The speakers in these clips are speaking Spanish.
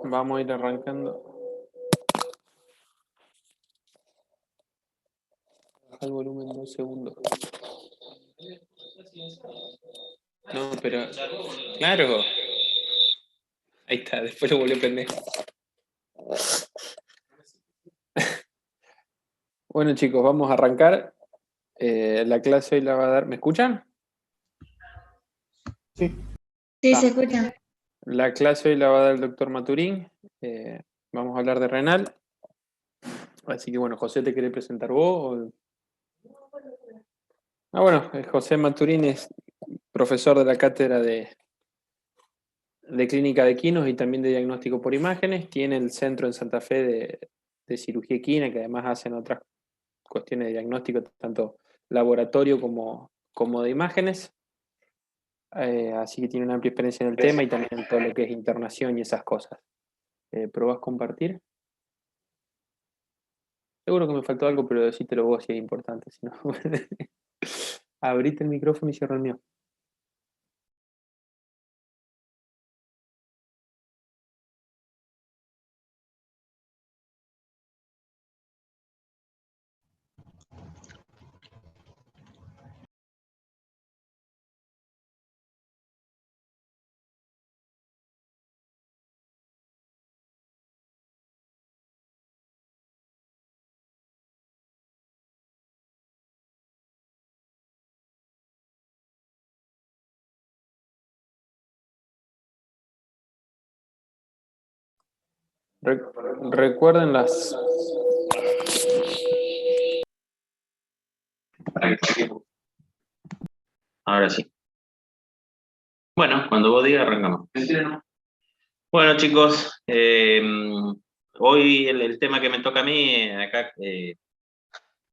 Vamos a ir arrancando. Baja el volumen 2 segundos. No, pero... ¡Claro! Ahí está, después lo volvió pendejo. Bueno, chicos, vamos a arrancar. La clase hoy la va a dar... ¿Me escuchan? Sí. Sí, se escucha. La clase hoy la va a dar el doctor Maturín. Vamos a hablar de renal. Así que bueno, José, ¿te querés presentar vos? Bueno, José Maturín es profesor de la cátedra de clínica de equinos y también de diagnóstico por imágenes. Tiene el centro en Santa Fe de cirugía equina, que además hacen otras cuestiones de diagnóstico, tanto laboratorio como de imágenes. Así que tiene una amplia experiencia en el tema y también en todo lo que es internación y esas cosas. ¿Probás compartir? Seguro que me faltó algo, pero decítelo vos si es importante. Si no... Abrite el micrófono y cierra el mío. Recuerden las... Ahora sí. Bueno, cuando vos digas, arrancamos. Bueno, chicos, hoy el tema que me toca a mí, acá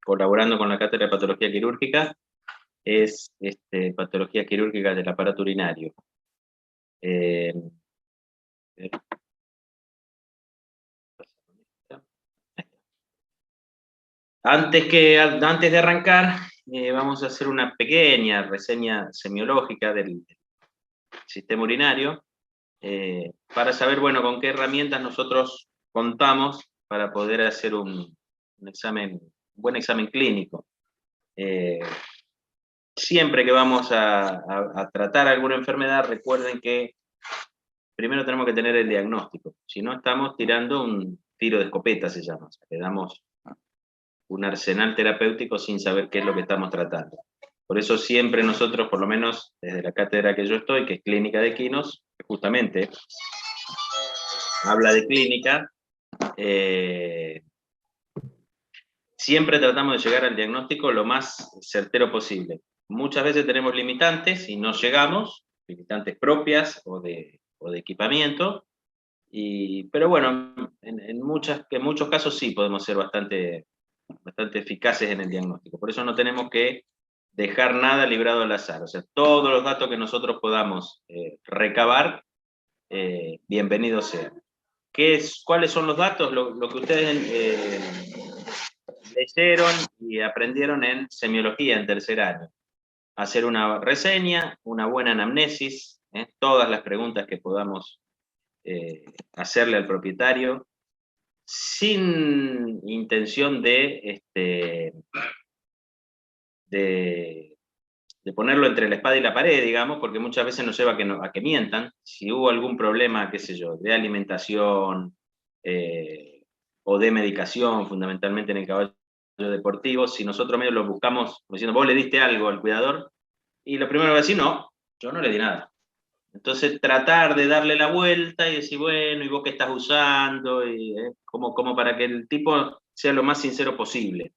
colaborando con la Cátedra de Patología Quirúrgica, es patología quirúrgica del aparato urinario. Antes de arrancar, vamos a hacer una pequeña reseña semiológica del sistema urinario, para saber, bueno, con qué herramientas nosotros contamos para poder hacer un buen examen clínico. Siempre que vamos a tratar alguna enfermedad, recuerden que primero tenemos que tener el diagnóstico. Si no, estamos tirando un tiro de escopeta, se llama. O sea, le damos un arsenal terapéutico sin saber qué es lo que estamos tratando. Por eso siempre nosotros, por lo menos desde la cátedra que yo estoy, que es Clínica de Equinos, justamente habla de clínica, siempre tratamos de llegar al diagnóstico lo más certero posible. Muchas veces tenemos limitantes y no llegamos, limitantes propias o de equipamiento, pero bueno, en muchos casos sí podemos ser bastante eficaces en el diagnóstico. Por eso no tenemos que dejar nada librado al azar. O sea, todos los datos que nosotros podamos recabar, bienvenidos sean. ¿Cuáles son los datos? Lo que ustedes leyeron y aprendieron en semiología en tercer año. Hacer una reseña, una buena anamnesis, todas las preguntas que podamos hacerle al propietario, sin intención de ponerlo entre la espada y la pared, digamos, porque muchas veces nos lleva a que mientan. Si hubo algún problema, qué sé yo, de alimentación o de medicación, fundamentalmente en el caballo deportivo, si nosotros medio lo buscamos diciendo, vos le diste algo al cuidador, y lo primero que va a decir, no, yo no le di nada. Entonces tratar de darle la vuelta y decir, bueno, ¿y vos qué estás usando? Y, como para que el tipo sea lo más sincero posible.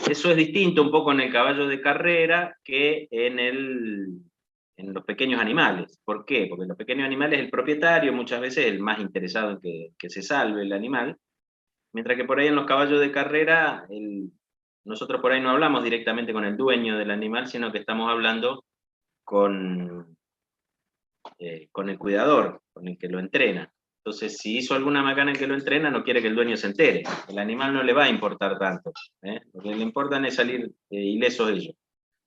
Eso es distinto un poco en el caballo de carrera que en los pequeños animales. ¿Por qué? Porque en los pequeños animales el propietario muchas veces es el más interesado en que se salve el animal, mientras que por ahí en los caballos de carrera nosotros por ahí no hablamos directamente con el dueño del animal, sino que estamos hablando con el cuidador, con el que lo entrena. Entonces, si hizo alguna macana en que lo entrena, no quiere que el dueño se entere. El animal no le va a importar tanto. Lo que le importan es salir ilesos ellos.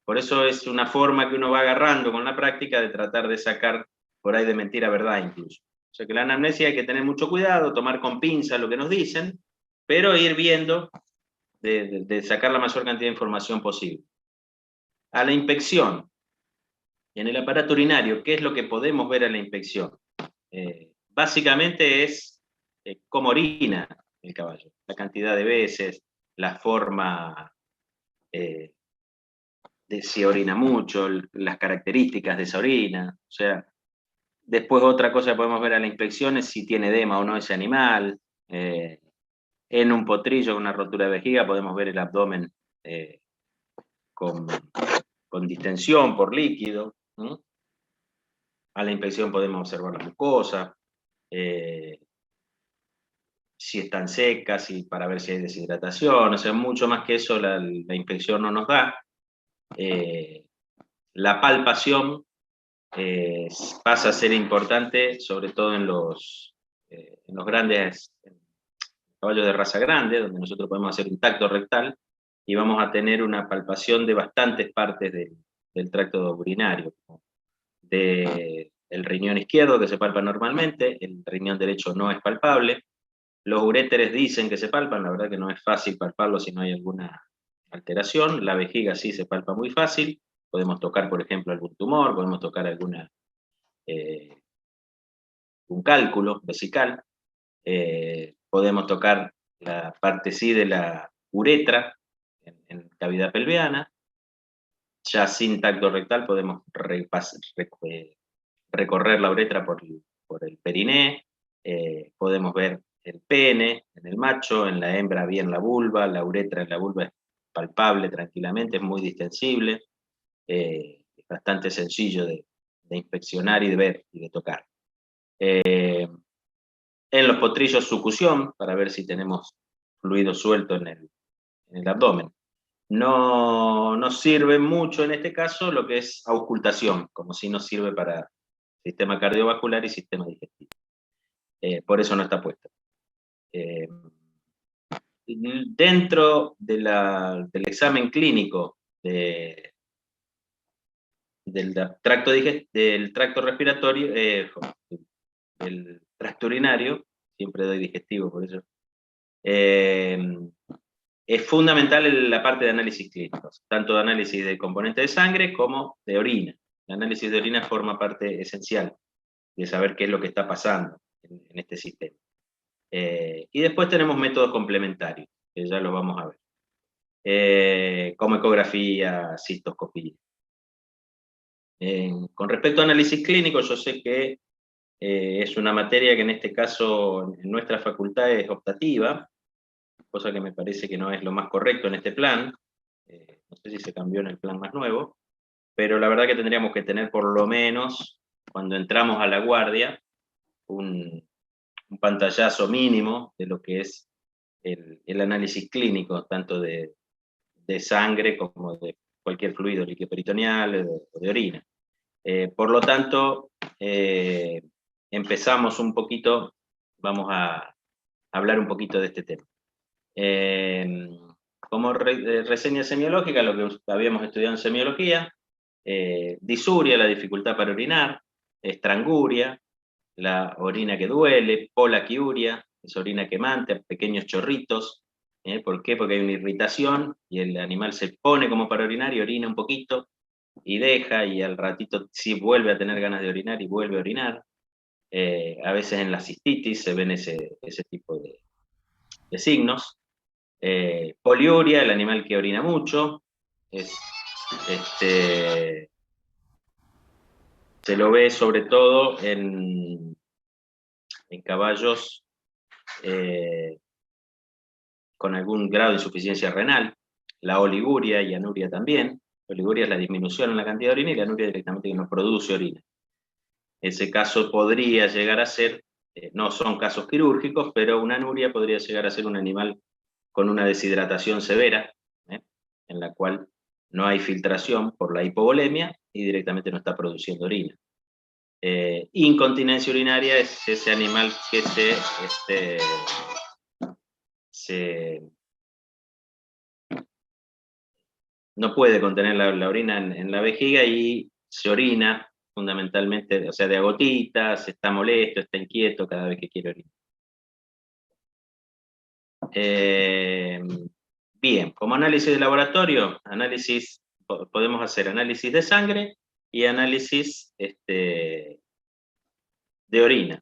Por eso es una forma que uno va agarrando con la práctica de tratar de sacar por ahí de mentira verdad incluso. sea que la anamnesia hay que tener mucho cuidado, tomar con pinza lo que nos dicen, pero ir viendo de sacar la mayor cantidad de información posible. A la inspección. En el aparato urinario, ¿qué es lo que podemos ver a la inspección? Básicamente es cómo orina el caballo, la cantidad de veces, la forma de si orina mucho, las características de esa orina, o sea, después otra cosa que podemos ver a la inspección es si tiene edema o no ese animal. En un potrillo con una rotura de vejiga podemos ver el abdomen con distensión por líquido. A la inspección podemos observar la mucosa, si están secas, para ver si hay deshidratación, o sea, mucho más que eso la inspección no nos da. La palpación pasa a ser importante, sobre todo en los grandes caballos de raza grande, donde nosotros podemos hacer un tacto rectal, y vamos a tener una palpación de bastantes partes del tracto urinario, del riñón izquierdo, que se palpa normalmente, el riñón derecho no es palpable. Los uréteres dicen que se palpan, la verdad que no es fácil palparlo si no hay alguna alteración. La vejiga sí se palpa muy fácil, podemos tocar, por ejemplo, algún tumor, podemos tocar un cálculo vesical, podemos tocar la parte sí de la uretra en cavidad pelviana. Ya sin tacto rectal podemos recorrer la uretra por el periné, podemos ver el pene en el macho, en la hembra bien la vulva, la uretra en la vulva es palpable tranquilamente, es muy distensible, es bastante sencillo de inspeccionar y de ver y de tocar. En los potrillos sucusión, para ver si tenemos fluido suelto en el abdomen. No nos sirve mucho en este caso lo que es auscultación, como si nos sirve para sistema cardiovascular y sistema digestivo. Por eso no está puesto. Dentro del examen clínico del tracto respiratorio, del tracto urinario, siempre doy digestivo por eso, es fundamental la parte de análisis clínicos, tanto de análisis de componente de sangre como de orina. El análisis de orina forma parte esencial de saber qué es lo que está pasando en este sistema. Y después tenemos métodos complementarios, que ya los vamos a ver, como ecografía, cistoscopía. Con respecto a análisis clínico, yo sé que es una materia que en este caso en nuestra facultad es optativa, cosa que me parece que no es lo más correcto en este plan. No sé si se cambió en el plan más nuevo, pero la verdad que tendríamos que tener por lo menos, cuando entramos a la guardia, un pantallazo mínimo de lo que es el análisis clínico, tanto de sangre como de cualquier fluido líquido peritoneal o de orina. Por lo tanto, empezamos un poquito, vamos a hablar un poquito de este tema. Como reseña semiológica, lo que habíamos estudiado en semiología, disuria, la dificultad para orinar, estranguria, la orina que duele, polaquiuria, es orina quemante, pequeños chorritos. ¿Por qué? Porque hay una irritación y el animal se pone como para orinar y orina un poquito y deja, y al ratito sí vuelve a tener ganas de orinar y vuelve a orinar. A veces en la cistitis se ven ese tipo de signos. Poliuria, el animal que orina mucho, se lo ve sobre todo en caballos con algún grado de insuficiencia renal. La oliguria y anuria también. La oliguria es la disminución en la cantidad de orina y la anuria directamente que no produce orina. Ese caso podría llegar a ser, no son casos quirúrgicos, pero una anuria podría llegar a ser un animal con una deshidratación severa, en la cual no hay filtración por la hipovolemia y directamente no está produciendo orina. Incontinencia urinaria es ese animal que no puede contener la orina en la vejiga y se orina fundamentalmente, o sea, de a gotitas, está molesto, está inquieto cada vez que quiere orinar. Bien, como análisis de laboratorio, podemos hacer análisis de sangre y análisis de orina.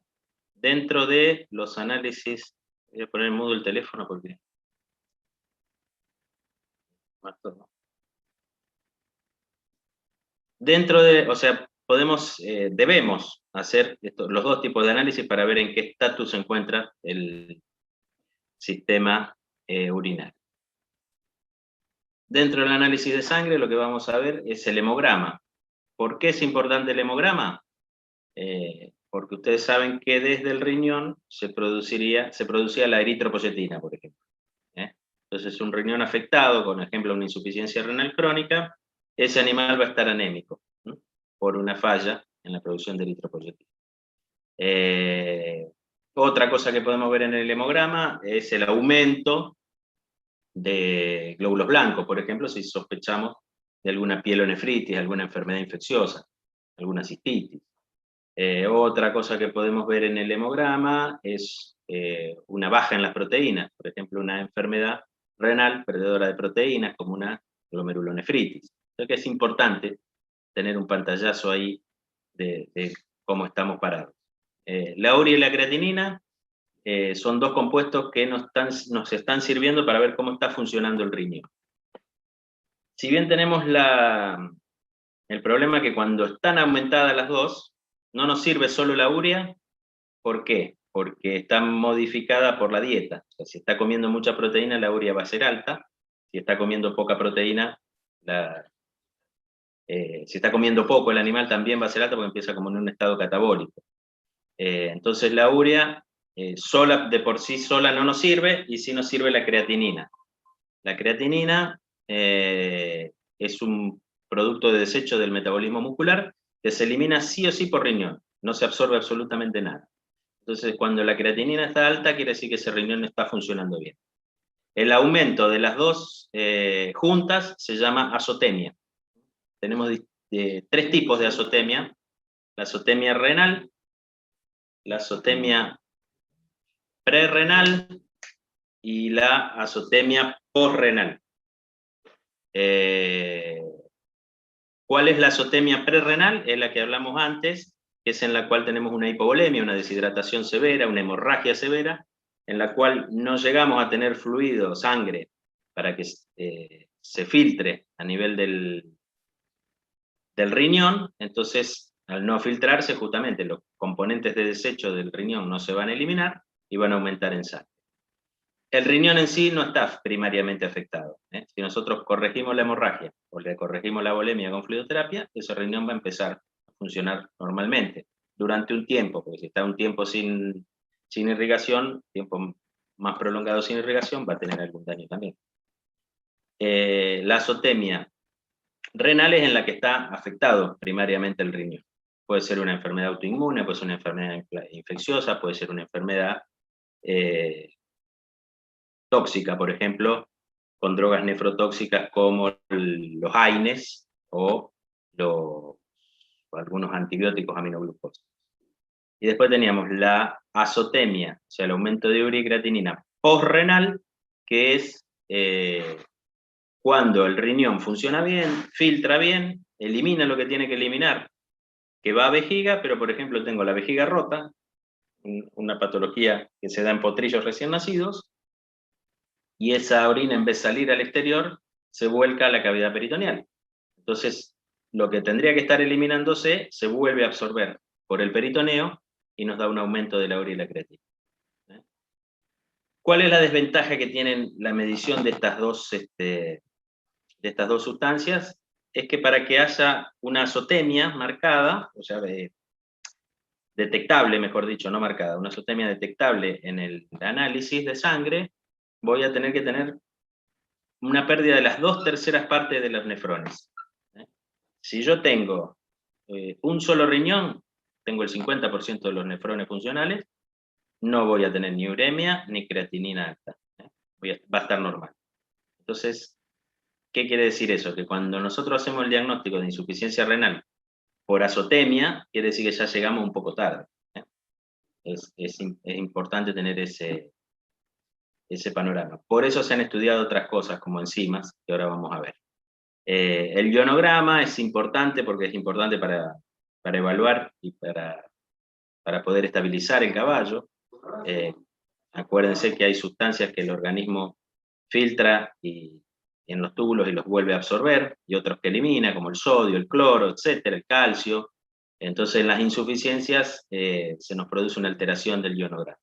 Dentro de los análisis, voy a poner en mudo el teléfono porque... Dentro de, o sea, debemos hacer los dos tipos de análisis para ver en qué estatus se encuentra el sistema urinario. Dentro del análisis de sangre lo que vamos a ver es el hemograma. ¿Por qué es importante el hemograma? Porque ustedes saben que desde el riñón se producía la eritropoyetina, por ejemplo. Entonces, un riñón afectado, por ejemplo, una insuficiencia renal crónica, ese animal va a estar anémico, ¿no? Por una falla en la producción de eritropoyetina. Otra cosa que podemos ver en el hemograma es el aumento de glóbulos blancos, por ejemplo, si sospechamos de alguna pielonefritis, alguna enfermedad infecciosa, alguna cistitis. Otra cosa que podemos ver en el hemograma es una baja en las proteínas, por ejemplo, una enfermedad renal perdedora de proteínas, como una glomerulonefritis. Creo que es importante tener un pantallazo ahí de cómo estamos parados. La urea y la creatinina son dos compuestos que nos están sirviendo para ver cómo está funcionando el riñón. Si bien tenemos el problema que cuando están aumentadas las dos, no nos sirve solo la urea. ¿Por qué? Porque está modificada por la dieta. O sea, si está comiendo mucha proteína, la urea va a ser alta. Si está comiendo poca proteína, si está comiendo poco el animal también va a ser alta porque empieza como en un estado catabólico. Entonces la urea de por sí sola no nos sirve, y sí nos sirve la creatinina. La creatinina es un producto de desecho del metabolismo muscular que se elimina sí o sí por riñón, no se absorbe absolutamente nada. Entonces, cuando la creatinina está alta, quiere decir que ese riñón no está funcionando bien. El aumento de las dos juntas se llama azotemia. Tenemos tres tipos de azotemia: la azotemia renal, la azotemia prerrenal y la azotemia posrenal. ¿Cuál es la azotemia prerrenal? Es la que hablamos antes, que es en la cual tenemos una hipovolemia, una deshidratación severa, una hemorragia severa, en la cual no llegamos a tener fluido, sangre, para que se filtre a nivel del riñón. Entonces, al no filtrarse, justamente los componentes de desecho del riñón no se van a eliminar y van a aumentar en sangre. El riñón en sí no está primariamente afectado. Si nosotros corregimos la hemorragia o le corregimos la volemia con fluidoterapia, ese riñón va a empezar a funcionar normalmente durante un tiempo, porque si está un tiempo sin irrigación, tiempo más prolongado sin irrigación, va a tener algún daño también. La azotemia renal es en la que está afectado primariamente el riñón. Puede ser una enfermedad autoinmune, puede ser una enfermedad infecciosa, puede ser una enfermedad tóxica, por ejemplo, con drogas nefrotóxicas como los AINES o algunos antibióticos aminoglucósicos. Y después teníamos la azotemia, o sea, el aumento de urea y creatinina posrenal, que es cuando el riñón funciona bien, filtra bien, elimina lo que tiene que eliminar, que va a vejiga, pero por ejemplo tengo la vejiga rota, una patología que se da en potrillos recién nacidos, y esa orina, en vez de salir al exterior, se vuelca a la cavidad peritoneal. Entonces, lo que tendría que estar eliminándose se vuelve a absorber por el peritoneo y nos da un aumento de la urea y la creatina. ¿Cuál es la desventaja que tienen la medición de estas dos sustancias? Es que para que haya una azotemia marcada, o sea, detectable, mejor dicho, no marcada, una azotemia detectable en el análisis de sangre, voy a tener que tener una pérdida de las 2/3 partes de los nefrones. Si yo tengo un solo riñón, tengo el 50% de los nefrones funcionales, no voy a tener ni uremia ni creatinina alta. Va a estar normal. Entonces, ¿qué quiere decir eso? Que cuando nosotros hacemos el diagnóstico de insuficiencia renal por azotemia, quiere decir que ya llegamos un poco tarde. Es importante tener ese panorama. Por eso se han estudiado otras cosas como enzimas, que ahora vamos a ver. El ionograma es importante porque es importante para evaluar y para poder estabilizar el caballo. Acuérdense que hay sustancias que el organismo filtra en los túbulos y los vuelve a absorber, y otros que elimina, como el sodio, el cloro, etcétera, el calcio. Entonces, en las insuficiencias se nos produce una alteración del ionograma.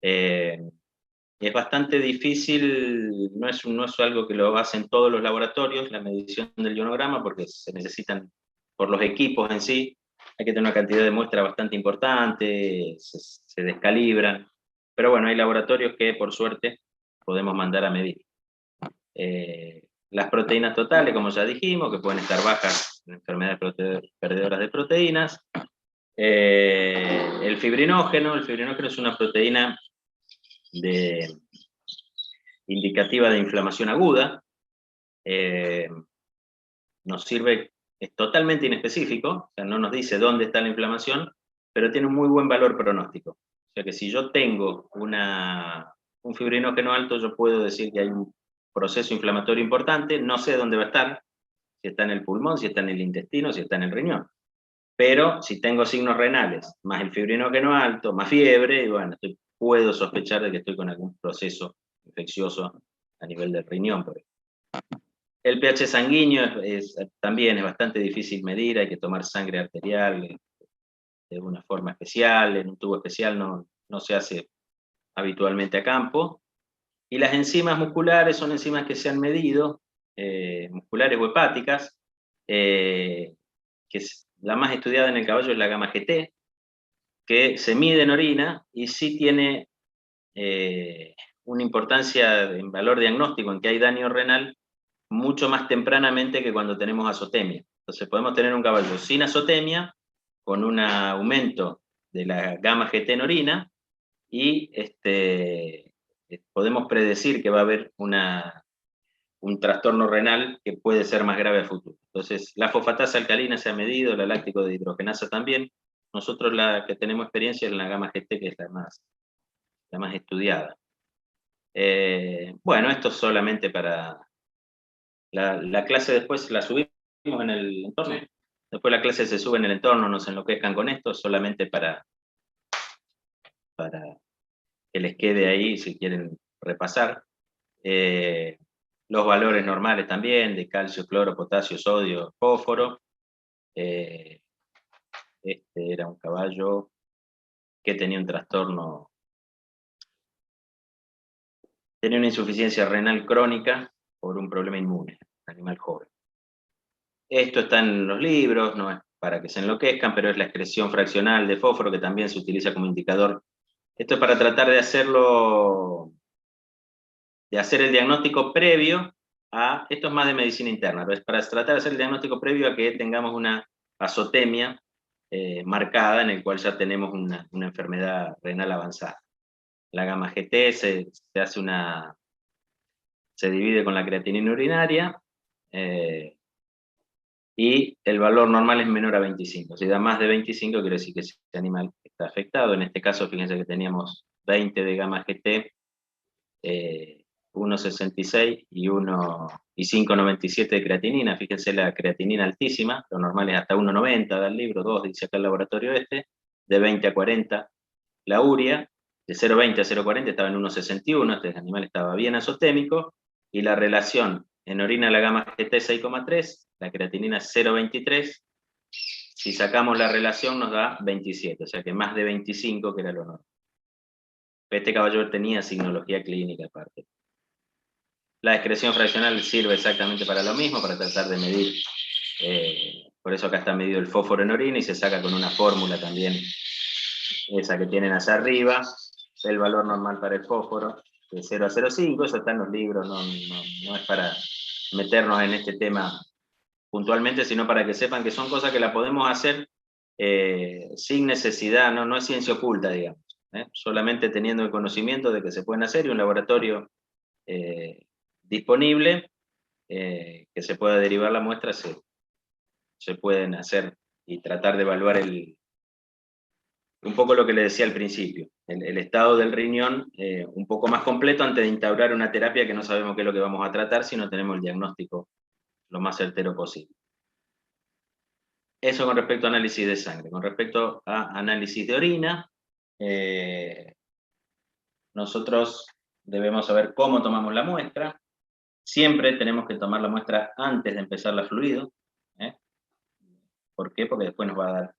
Es bastante difícil, no es algo que lo hacen todos los laboratorios, la medición del ionograma, porque se necesitan, por los equipos en sí, hay que tener una cantidad de muestra bastante importante, se descalibran, pero bueno, hay laboratorios que por suerte podemos mandar a medir. Las proteínas totales, como ya dijimos, que pueden estar bajas en enfermedades perdedoras de proteínas. El fibrinógeno es una proteína indicativa de inflamación aguda. Nos sirve, es totalmente inespecífico, o sea, no nos dice dónde está la inflamación, pero tiene un muy buen valor pronóstico. O sea que si yo tengo un fibrinógeno alto, yo puedo decir que hay un proceso inflamatorio importante, no sé dónde va a estar, si está en el pulmón, si está en el intestino, si está en el riñón. Pero si tengo signos renales, más el fibrinógeno alto, más fiebre, y bueno, puedo sospechar de que estoy con algún proceso infeccioso a nivel del riñón, por ejemplo. El pH sanguíneo también es bastante difícil medir, hay que tomar sangre arterial de una forma especial, en un tubo especial no se hace habitualmente a campo. Y las enzimas musculares son enzimas que se han medido, musculares o hepáticas, que la más estudiada en el caballo es la gamma GT, que se mide en orina y sí tiene una importancia en valor diagnóstico en que hay daño renal mucho más tempranamente que cuando tenemos azotemia. Entonces podemos tener un caballo sin azotemia, con un aumento de la gamma GT en orina, y podemos predecir que va a haber un trastorno renal que puede ser más grave a futuro. Entonces, la fosfatasa alcalina se ha medido, la láctico de hidrogenasa también. Nosotros la que tenemos experiencia es la gamma GT, que es la más estudiada. Bueno, esto es solamente para... La clase después la subimos en el entorno. Después la clase se sube en el entorno, no se enloquezcan con esto, solamente para que les quede ahí si quieren repasar. Los valores normales también, de calcio, cloro, potasio, sodio, fósforo. Este era un caballo que tenía un trastorno, tenía una insuficiencia renal crónica por un problema inmune, animal joven. Esto está en los libros, no es para que se enloquezcan, pero es la excreción fraccional de fósforo, que también se utiliza como indicador. Esto es para tratar de hacer el diagnóstico previo a, esto es más de medicina interna, pero es para tratar de hacer el diagnóstico previo a que tengamos una azotemia marcada, en el cual ya tenemos una enfermedad renal avanzada. La gamma GT se divide con la creatinina urinaria, y el valor normal es menor a 25. Si da más de 25, quiere decir que ese animal está afectado. En este caso, fíjense que teníamos 20 de gamma GT, 1,66 y 5,97 de creatinina. Fíjense la creatinina altísima, lo normal es hasta 1,90, da el libro, 2, dice acá el laboratorio de 20 a 40. La urea, de 0,20 a 0,40 estaba en 1,61, este animal estaba bien azotémico, y la relación en orina la gamma GT 6,3, la creatinina 0,23, si sacamos la relación nos da 27, o sea que más de 25, que era lo normal. Este caballo tenía signología clínica aparte. La excreción fraccional sirve exactamente para lo mismo, para tratar de medir, por eso acá está medido el fósforo en orina y se saca con una fórmula también, esa que tienen hacia arriba, el valor normal para el fósforo, de 0 a 0,5, eso está en los libros, no es para meternos en este tema puntualmente, sino para que sepan que son cosas que la podemos hacer sin necesidad, no es ciencia oculta, digamos, solamente teniendo el conocimiento de que se pueden hacer, y un laboratorio disponible, que se pueda derivar la muestra, se pueden hacer y tratar de evaluar un poco lo que le decía al principio, el estado del riñón un poco más completo antes de instaurar una terapia que no sabemos qué es lo que vamos a tratar si no tenemos el diagnóstico lo más certero posible. Eso con respecto a análisis de sangre. Con respecto a análisis de orina, nosotros debemos saber cómo tomamos la muestra. Siempre tenemos que tomar la muestra antes de empezar la fluido. ¿Por qué? Porque después nos va a dar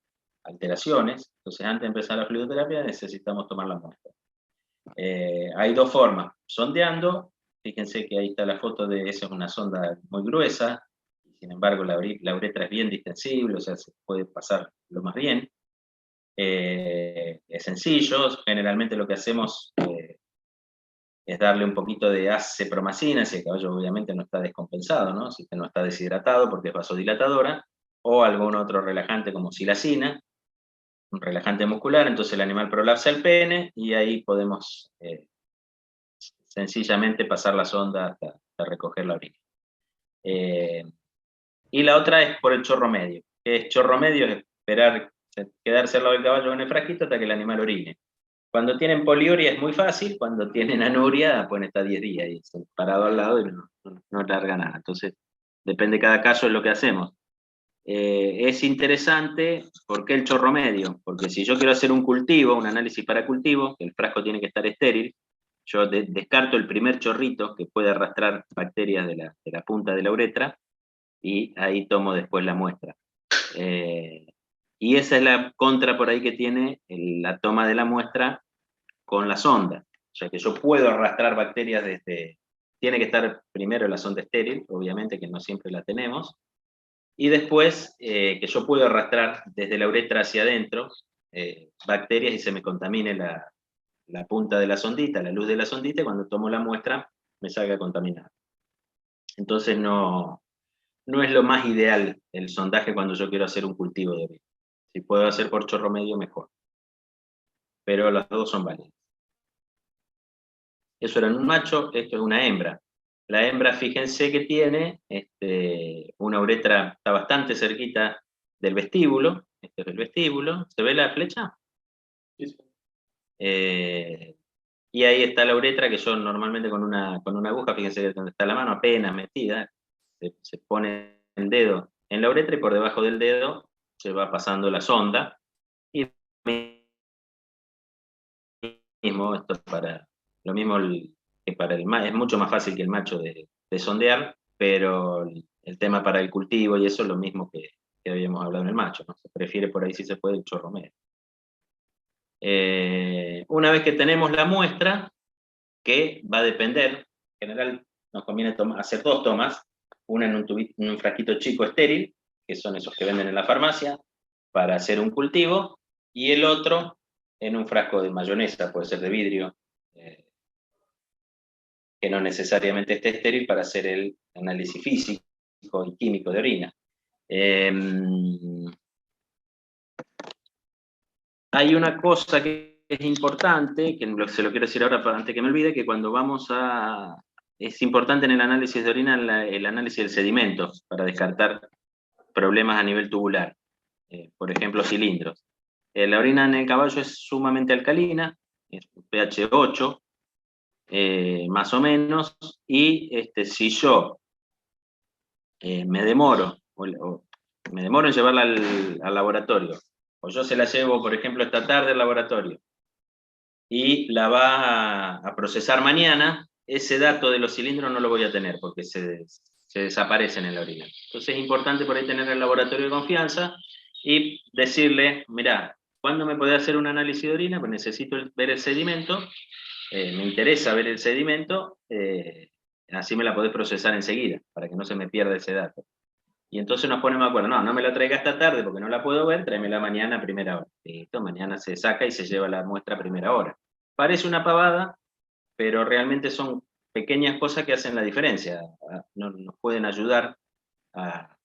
alteraciones. Entonces, antes de empezar la fluidoterapia necesitamos tomar la muestra. Hay dos formas. Sondeando, fíjense que ahí está la foto de, esa es una sonda muy gruesa, sin embargo la uretra es bien distensible, o sea, se puede pasar lo más bien. Es sencillo, generalmente lo que hacemos es darle un poquito de acepromacina, si el caballo obviamente no está descompensado, ¿no? Si no está deshidratado porque es vasodilatadora, o algún otro relajante como silacina, un relajante muscular, entonces el animal prolapsa el pene y ahí podemos sencillamente pasar la sonda hasta recoger la orina. Y la otra es por el chorro medio. ¿Qué es chorro medio? Es esperar, quedarse al lado del caballo en el frasquito hasta que el animal orine. Cuando tienen poliuria es muy fácil, cuando tienen anuria pueden estar 10 días y parado al lado y no larga nada. Entonces, depende de cada caso, es lo que hacemos. Es interesante, ¿por qué el chorro medio? Porque si yo quiero hacer un cultivo, un análisis para cultivo, el frasco tiene que estar estéril, yo descarto el primer chorrito que puede arrastrar bacterias de la punta de la uretra y ahí tomo después la muestra. Y esa es la contra por ahí que tiene la toma de la muestra con la sonda. O sea que yo puedo arrastrar bacterias desde... Tiene que estar primero la sonda estéril, obviamente que no siempre la tenemos, y después que yo puedo arrastrar desde la uretra hacia adentro bacterias y se me contamine la punta de la sondita, la luz de la sondita, y cuando tomo la muestra me salga contaminada. Entonces no es lo más ideal el sondaje cuando yo quiero hacer un cultivo de orina. Si puedo hacer por chorro medio, mejor. Pero los dos son válidos. Eso era en un macho, esto es una hembra. La hembra, fíjense que tiene una uretra, está bastante cerquita del vestíbulo. Este es el vestíbulo. ¿Se ve la flecha? Sí. Y ahí está la uretra, que yo normalmente con una aguja, fíjense que donde está la mano apenas metida, se pone el dedo en la uretra y por debajo del dedo se va pasando la sonda. Y esto es lo mismo que para el macho, es mucho más fácil que el macho de sondear, pero el tema para el cultivo y eso es lo mismo que habíamos hablado en el macho, ¿no? Se prefiere por ahí si se puede el chorro medio. Una vez que tenemos la muestra, que va a depender, en general nos conviene hacer dos tomas, una en un frasquito chico estéril, que son esos que venden en la farmacia, para hacer un cultivo, y el otro en un frasco de mayonesa, puede ser de vidrio, que no necesariamente esté estéril para hacer el análisis físico y químico de orina. Hay una cosa que es importante, que se lo quiero decir ahora antes que me olvide, que cuando es importante en el análisis de orina el análisis del sedimento, para descartar problemas a nivel tubular, por ejemplo cilindros. La orina en el caballo es sumamente alcalina, es pH 8, más o menos, y si yo me demoro en llevarla al laboratorio, o yo se la llevo, por ejemplo, esta tarde al laboratorio, y la va a procesar mañana, ese dato de los cilindros no lo voy a tener, porque se desaparecen en la orina. Entonces es importante por ahí tener el laboratorio de confianza, y decirle, mirá, ¿cuándo me podés hacer un análisis de orina? Pues necesito ver el sedimento, me interesa ver el sedimento, así me la podés procesar enseguida, para que no se me pierda ese dato. Y entonces nos ponemos de acuerdo, no me la traiga esta tarde porque no la puedo ver, tráemela mañana a primera hora. Listo, mañana se saca y se lleva la muestra a primera hora. Parece una pavada, pero realmente son pequeñas cosas que hacen la diferencia. Nos pueden ayudar a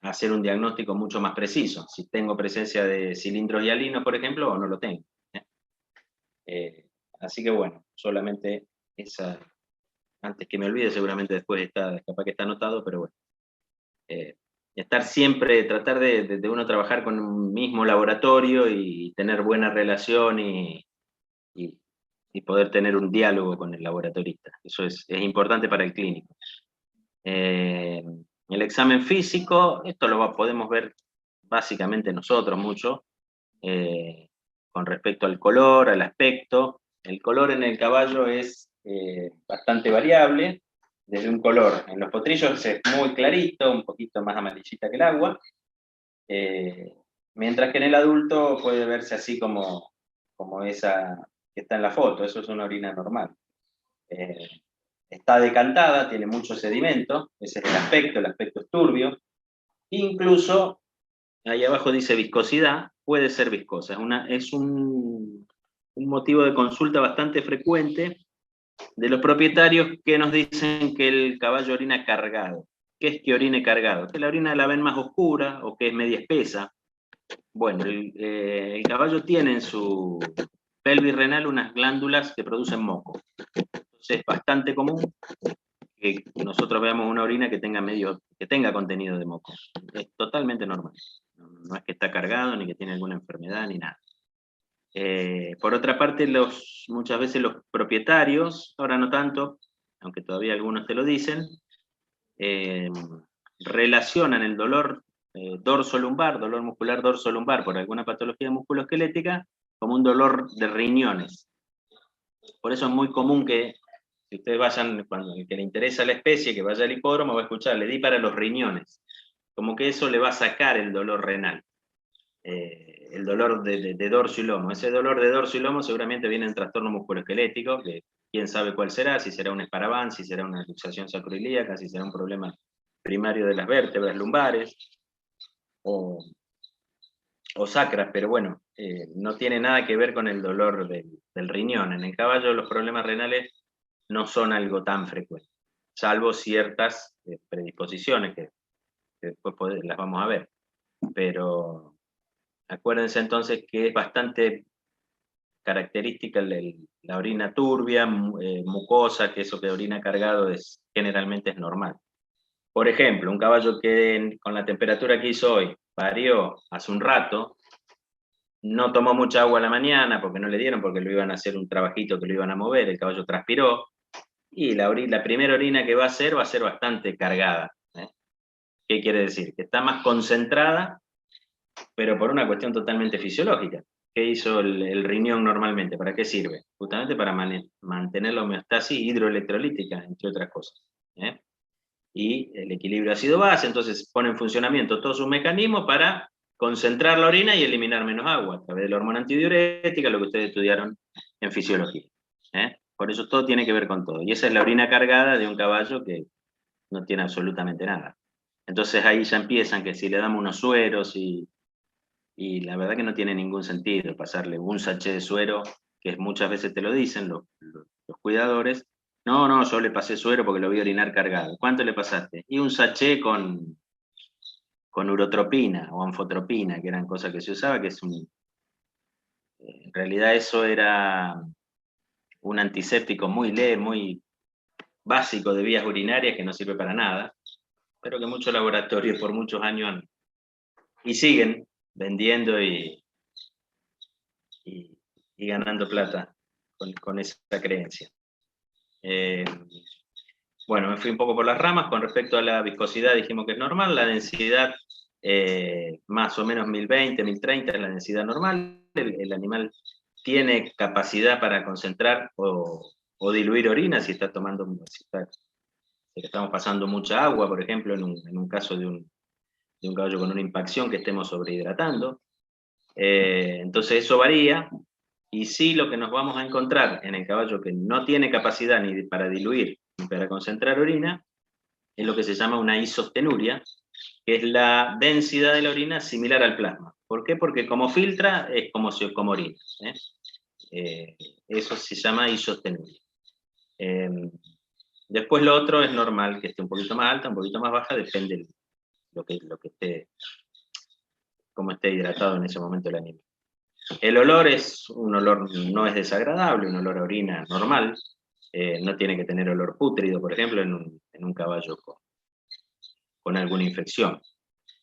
hacer un diagnóstico mucho más preciso. Si tengo presencia de cilindros hialinos, por ejemplo, o no lo tengo. Así que bueno, solamente esa, antes que me olvide, seguramente después capaz que está anotado, pero bueno. estar siempre, tratar de uno trabajar con un mismo laboratorio y tener buena relación y poder tener un diálogo con el laboratorista. Eso es importante para el clínico. El examen físico, esto podemos ver básicamente nosotros mucho, con respecto al color, al aspecto. El color en el caballo es bastante variable, desde un color, en los potrillos es muy clarito, un poquito más amarillita que el agua, mientras que en el adulto puede verse así como esa que está en la foto, eso es una orina normal. Está decantada, tiene mucho sedimento, ese es el aspecto es turbio, incluso ahí abajo dice viscosidad, puede ser viscosa, es un motivo de consulta bastante frecuente de los propietarios que nos dicen que el caballo orina cargado. ¿Qué es que orine cargado? Que la orina la ven más oscura o que es media espesa. Bueno, el caballo tiene en su pelvis renal unas glándulas que producen moco. Entonces es bastante común que nosotros veamos una orina que tenga contenido de moco. Es totalmente normal. No es que está cargado, ni que tiene alguna enfermedad, ni nada. Por otra parte, muchas veces los propietarios, ahora no tanto, aunque todavía algunos te lo dicen, relacionan el dolor dorso-lumbar, dolor muscular dorso-lumbar por alguna patología musculoesquelética, como un dolor de riñones. Por eso es muy común que, si ustedes vayan, cuando el que le interesa la especie, que vaya al hipódromo, va a escuchar, le di para los riñones. Como que eso le va a sacar el dolor renal. El dolor de dorso y lomo. Ese dolor de dorso y lomo seguramente viene en trastorno musculoesquelético, que quién sabe cuál será, si será un esparavan, si será una luxación sacroiliaca, si será un problema primario de las vértebras lumbares, o sacras, pero bueno, no tiene nada que ver con el dolor del riñón. En el caballo los problemas renales no son algo tan frecuente, salvo ciertas predisposiciones que después las vamos a ver. Pero acuérdense entonces que es bastante característica la orina turbia, mucosa, que eso que orina cargado generalmente es normal. Por ejemplo, un caballo que con la temperatura que hizo hoy, parió hace un rato, no tomó mucha agua a la mañana porque no le dieron, porque lo iban a hacer un trabajito que lo iban a mover, el caballo transpiró, y la primera orina que va a ser bastante cargada. ¿Qué quiere decir? Que está más concentrada, pero por una cuestión totalmente fisiológica. ¿Qué hizo el riñón normalmente? ¿Para qué sirve? Justamente para mantener la homeostasis hidroelectrolítica, entre otras cosas. Y el equilibrio ácido-base, entonces pone en funcionamiento todos sus mecanismos para concentrar la orina y eliminar menos agua, a través de la hormona antidiurética, lo que ustedes estudiaron en fisiología. Por eso todo tiene que ver con todo. Y esa es la orina cargada de un caballo que no tiene absolutamente nada. Entonces ahí ya empiezan que si le damos unos sueros y la verdad que no tiene ningún sentido pasarle un sachet de suero, que muchas veces te lo dicen los cuidadores. No, yo le pasé suero porque lo vi orinar cargado. ¿Cuánto le pasaste? Y un sachet con urotropina o anfotropina, que eran cosas que se usaba, que en realidad eso era un antiséptico muy leve, muy básico de vías urinarias que no sirve para nada, pero que muchos laboratorios por muchos años y siguen vendiendo y ganando plata con esa creencia. Bueno, me fui un poco por las ramas. Con respecto a la viscosidad dijimos que es normal, la densidad más o menos 1020, 1030 es la densidad normal. El animal tiene capacidad para concentrar o diluir orina si está tomando, si estamos pasando mucha agua, por ejemplo, en un caso de un caballo con una impacción que estemos sobrehidratando. Entonces eso varía, y sí lo que nos vamos a encontrar en el caballo que no tiene capacidad ni para diluir ni para concentrar orina, es lo que se llama una isostenuria, que es la densidad de la orina similar al plasma. ¿Por qué? Porque como filtra es como orina. Eso se llama isostenuria. Después lo otro es normal, que esté un poquito más alta, un poquito más baja, depende de lo que esté, cómo esté hidratado en ese momento el animal. El olor no es desagradable, un olor a orina normal, no tiene que tener olor pútrido, por ejemplo, en un caballo con alguna infección.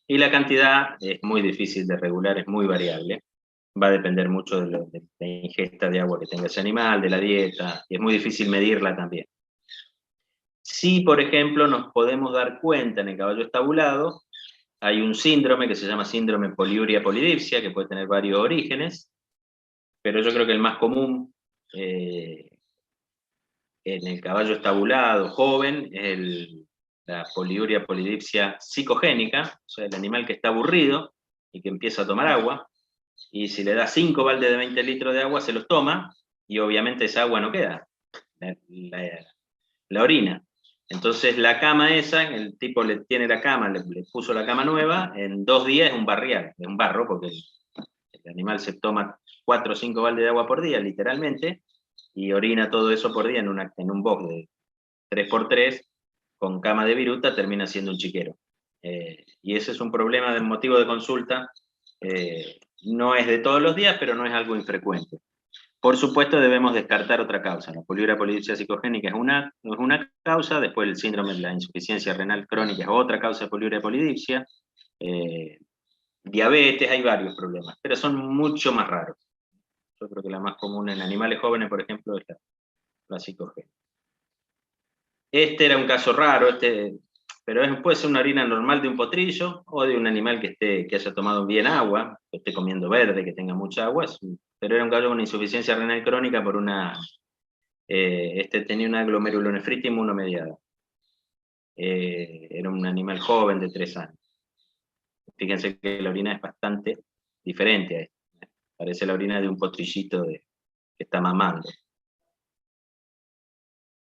Y la cantidad es muy difícil de regular, es muy variable. Va a depender mucho de la ingesta de agua que tenga ese animal, de la dieta, y es muy difícil medirla también. Si, por ejemplo, nos podemos dar cuenta en el caballo estabulado, hay un síndrome que se llama síndrome poliuria polidipsia, que puede tener varios orígenes, pero yo creo que el más común en el caballo estabulado joven es la poliuria polidipsia psicogénica, o sea, el animal que está aburrido y que empieza a tomar agua, y si le da 5 baldes de 20 litros de agua, se los toma, y obviamente esa agua no queda, la orina. Entonces la cama esa, el tipo le tiene la cama, le puso la cama nueva, en 2 días es un barrial, es un barro, porque el animal se toma 4 o 5 baldes de agua por día, literalmente, y orina todo eso por día en un box de 3x3, con cama de viruta, termina siendo un chiquero. Y ese es un problema de motivo de consulta, no es de todos los días, pero no es algo infrecuente. Por supuesto, debemos descartar otra causa. La poliuria polidipsia psicogénica es una causa, después el síndrome de la insuficiencia renal crónica es otra causa de poliuria polidipsia, diabetes, hay varios problemas, pero son mucho más raros. Yo creo que la más común en animales jóvenes, por ejemplo, es la psicogénica. Este era un caso raro, pero puede ser una orina normal de un potrillo o de un animal que haya tomado bien agua, que esté comiendo verde, que tenga mucha agua, pero era un caso con insuficiencia renal crónica por tenía una glomerulonefritis inmunomediada. Era un animal joven de 3 años. Fíjense que la orina es bastante diferente a esta. Parece la orina de un potrillito que está mamando.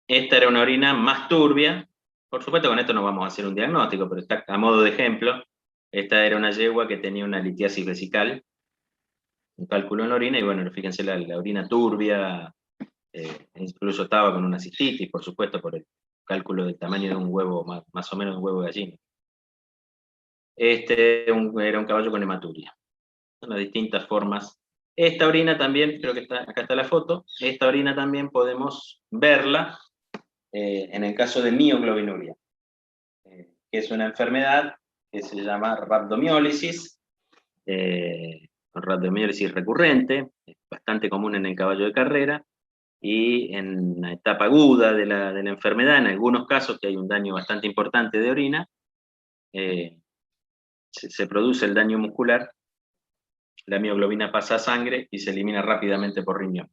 Esta era una orina más turbia. Por supuesto, con esto no vamos a hacer un diagnóstico, pero está a modo de ejemplo. Esta era una yegua que tenía una litiasis vesical, un cálculo en la orina, y bueno, fíjense la orina turbia, incluso estaba con una cistitis, por supuesto, por el cálculo del tamaño de un huevo, más o menos un huevo de gallina. Este era un caballo con hematuria. Son las distintas formas. Esta orina también, creo que acá está la foto, esta orina también podemos verla en el caso de mioglobinuria, que es una enfermedad que se llama rhabdomiólisis, rhabdomiólisis recurrente, es bastante común en el caballo de carrera, y en la etapa aguda de la enfermedad, en algunos casos que hay un daño bastante importante de orina, se produce el daño muscular, la mioglobina pasa a sangre y se elimina rápidamente por riñón.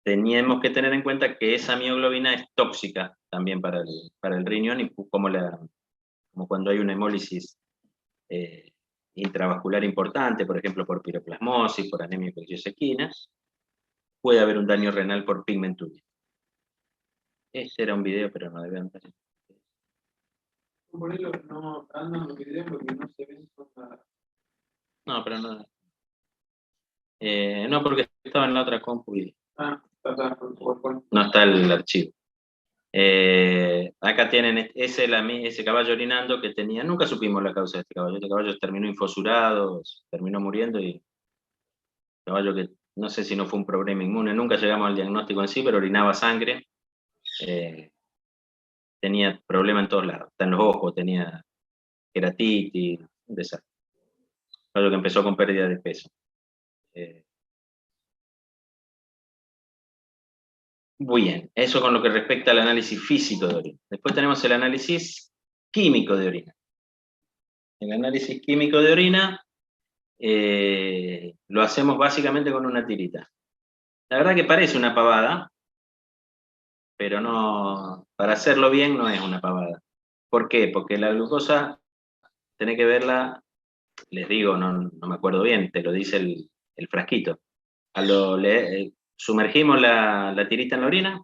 Teníamos que tener en cuenta que esa mioglobina es tóxica también para el riñón, y como cuando hay una hemólisis intravascular importante, por ejemplo por piroplasmosis, por anemia colchiosequina, puede haber un daño renal por pigmenturia. Este era un video, pero no debe andar. No andan los videos porque no se ven. No, pero no. No, porque estaba en la otra compu y no está el archivo. Acá tienen ese caballo orinando que tenía, nunca supimos la causa de este caballo. Este caballo terminó infosurado, terminó muriendo, y caballo que no sé si no fue un problema inmune, nunca llegamos al diagnóstico en sí, pero orinaba sangre, tenía problema en todos lados, hasta en los ojos, tenía queratitis, un desastre. Caballo que empezó con pérdida de peso. Bien, eso con lo que respecta al análisis físico de orina. Después tenemos el análisis químico de orina. El análisis químico de orina lo hacemos básicamente con una tirita. La verdad que parece una pavada, pero no, para hacerlo bien no es una pavada. ¿Por qué? Porque la glucosa, tenés que verla, les digo, no me acuerdo bien, te lo dice el frasquito. Sumergimos la tirita en la orina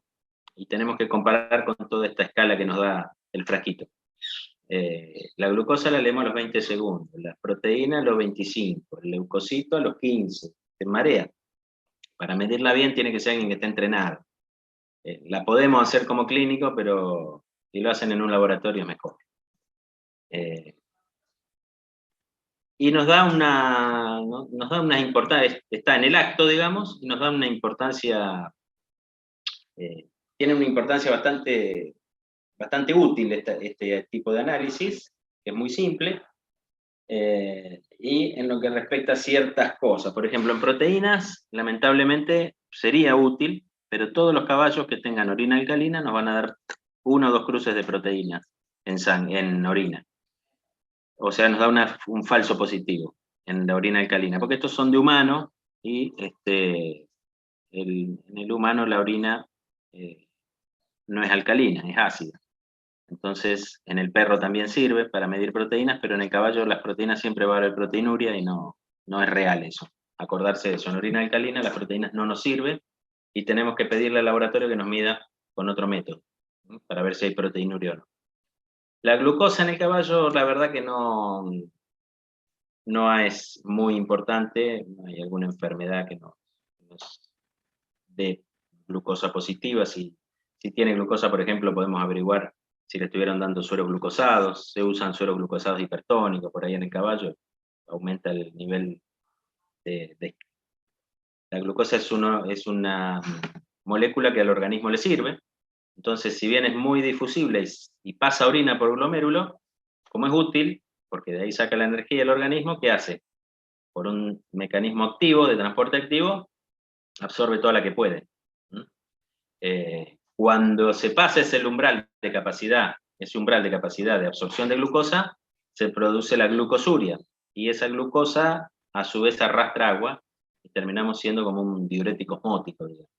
y tenemos que comparar con toda esta escala que nos da el frasquito. La glucosa la leemos a los 20 segundos, las proteínas a los 25, el leucocito a los 15, se marea. Para medirla bien tiene que ser alguien que esté entrenado. La podemos hacer como clínico, pero si lo hacen en un laboratorio es mejor. Y nos da una importancia, está en el acto, digamos, y nos da una importancia, tiene una importancia bastante útil este tipo de análisis, que es muy simple. Y en lo que respecta a ciertas cosas, por ejemplo, en proteínas, lamentablemente sería útil, pero todos los caballos que tengan orina alcalina nos van a dar 1 o 2 cruces de proteínas en orina. O sea, nos da un falso positivo en la orina alcalina, porque estos son de humano y en el humano la orina no es alcalina, es ácida. Entonces, en el perro también sirve para medir proteínas, pero en el caballo las proteínas siempre va a haber proteinuria y no es real eso. Acordarse de eso, en orina alcalina las proteínas no nos sirven y tenemos que pedirle al laboratorio que nos mida con otro método, ¿no? Para ver si hay proteinuria o no. La glucosa en el caballo, la verdad que no es muy importante, no hay alguna enfermedad que nos dé glucosa positiva. Si tiene glucosa, por ejemplo, podemos averiguar si le estuvieron dando sueros glucosados, se usan sueros glucosados hipertónicos por ahí en el caballo, aumenta el nivel de... La glucosa es una molécula que al organismo le sirve, entonces si bien es muy difusible y pasa orina por glomérulo, como es útil, porque de ahí saca la energía el organismo, ¿qué hace? Por un mecanismo activo, de transporte activo, absorbe toda la que puede. Cuando se pasa ese umbral de capacidad de absorción de glucosa, se produce la glucosuria, y esa glucosa a su vez arrastra agua, y terminamos siendo como un diurético osmótico, digamos.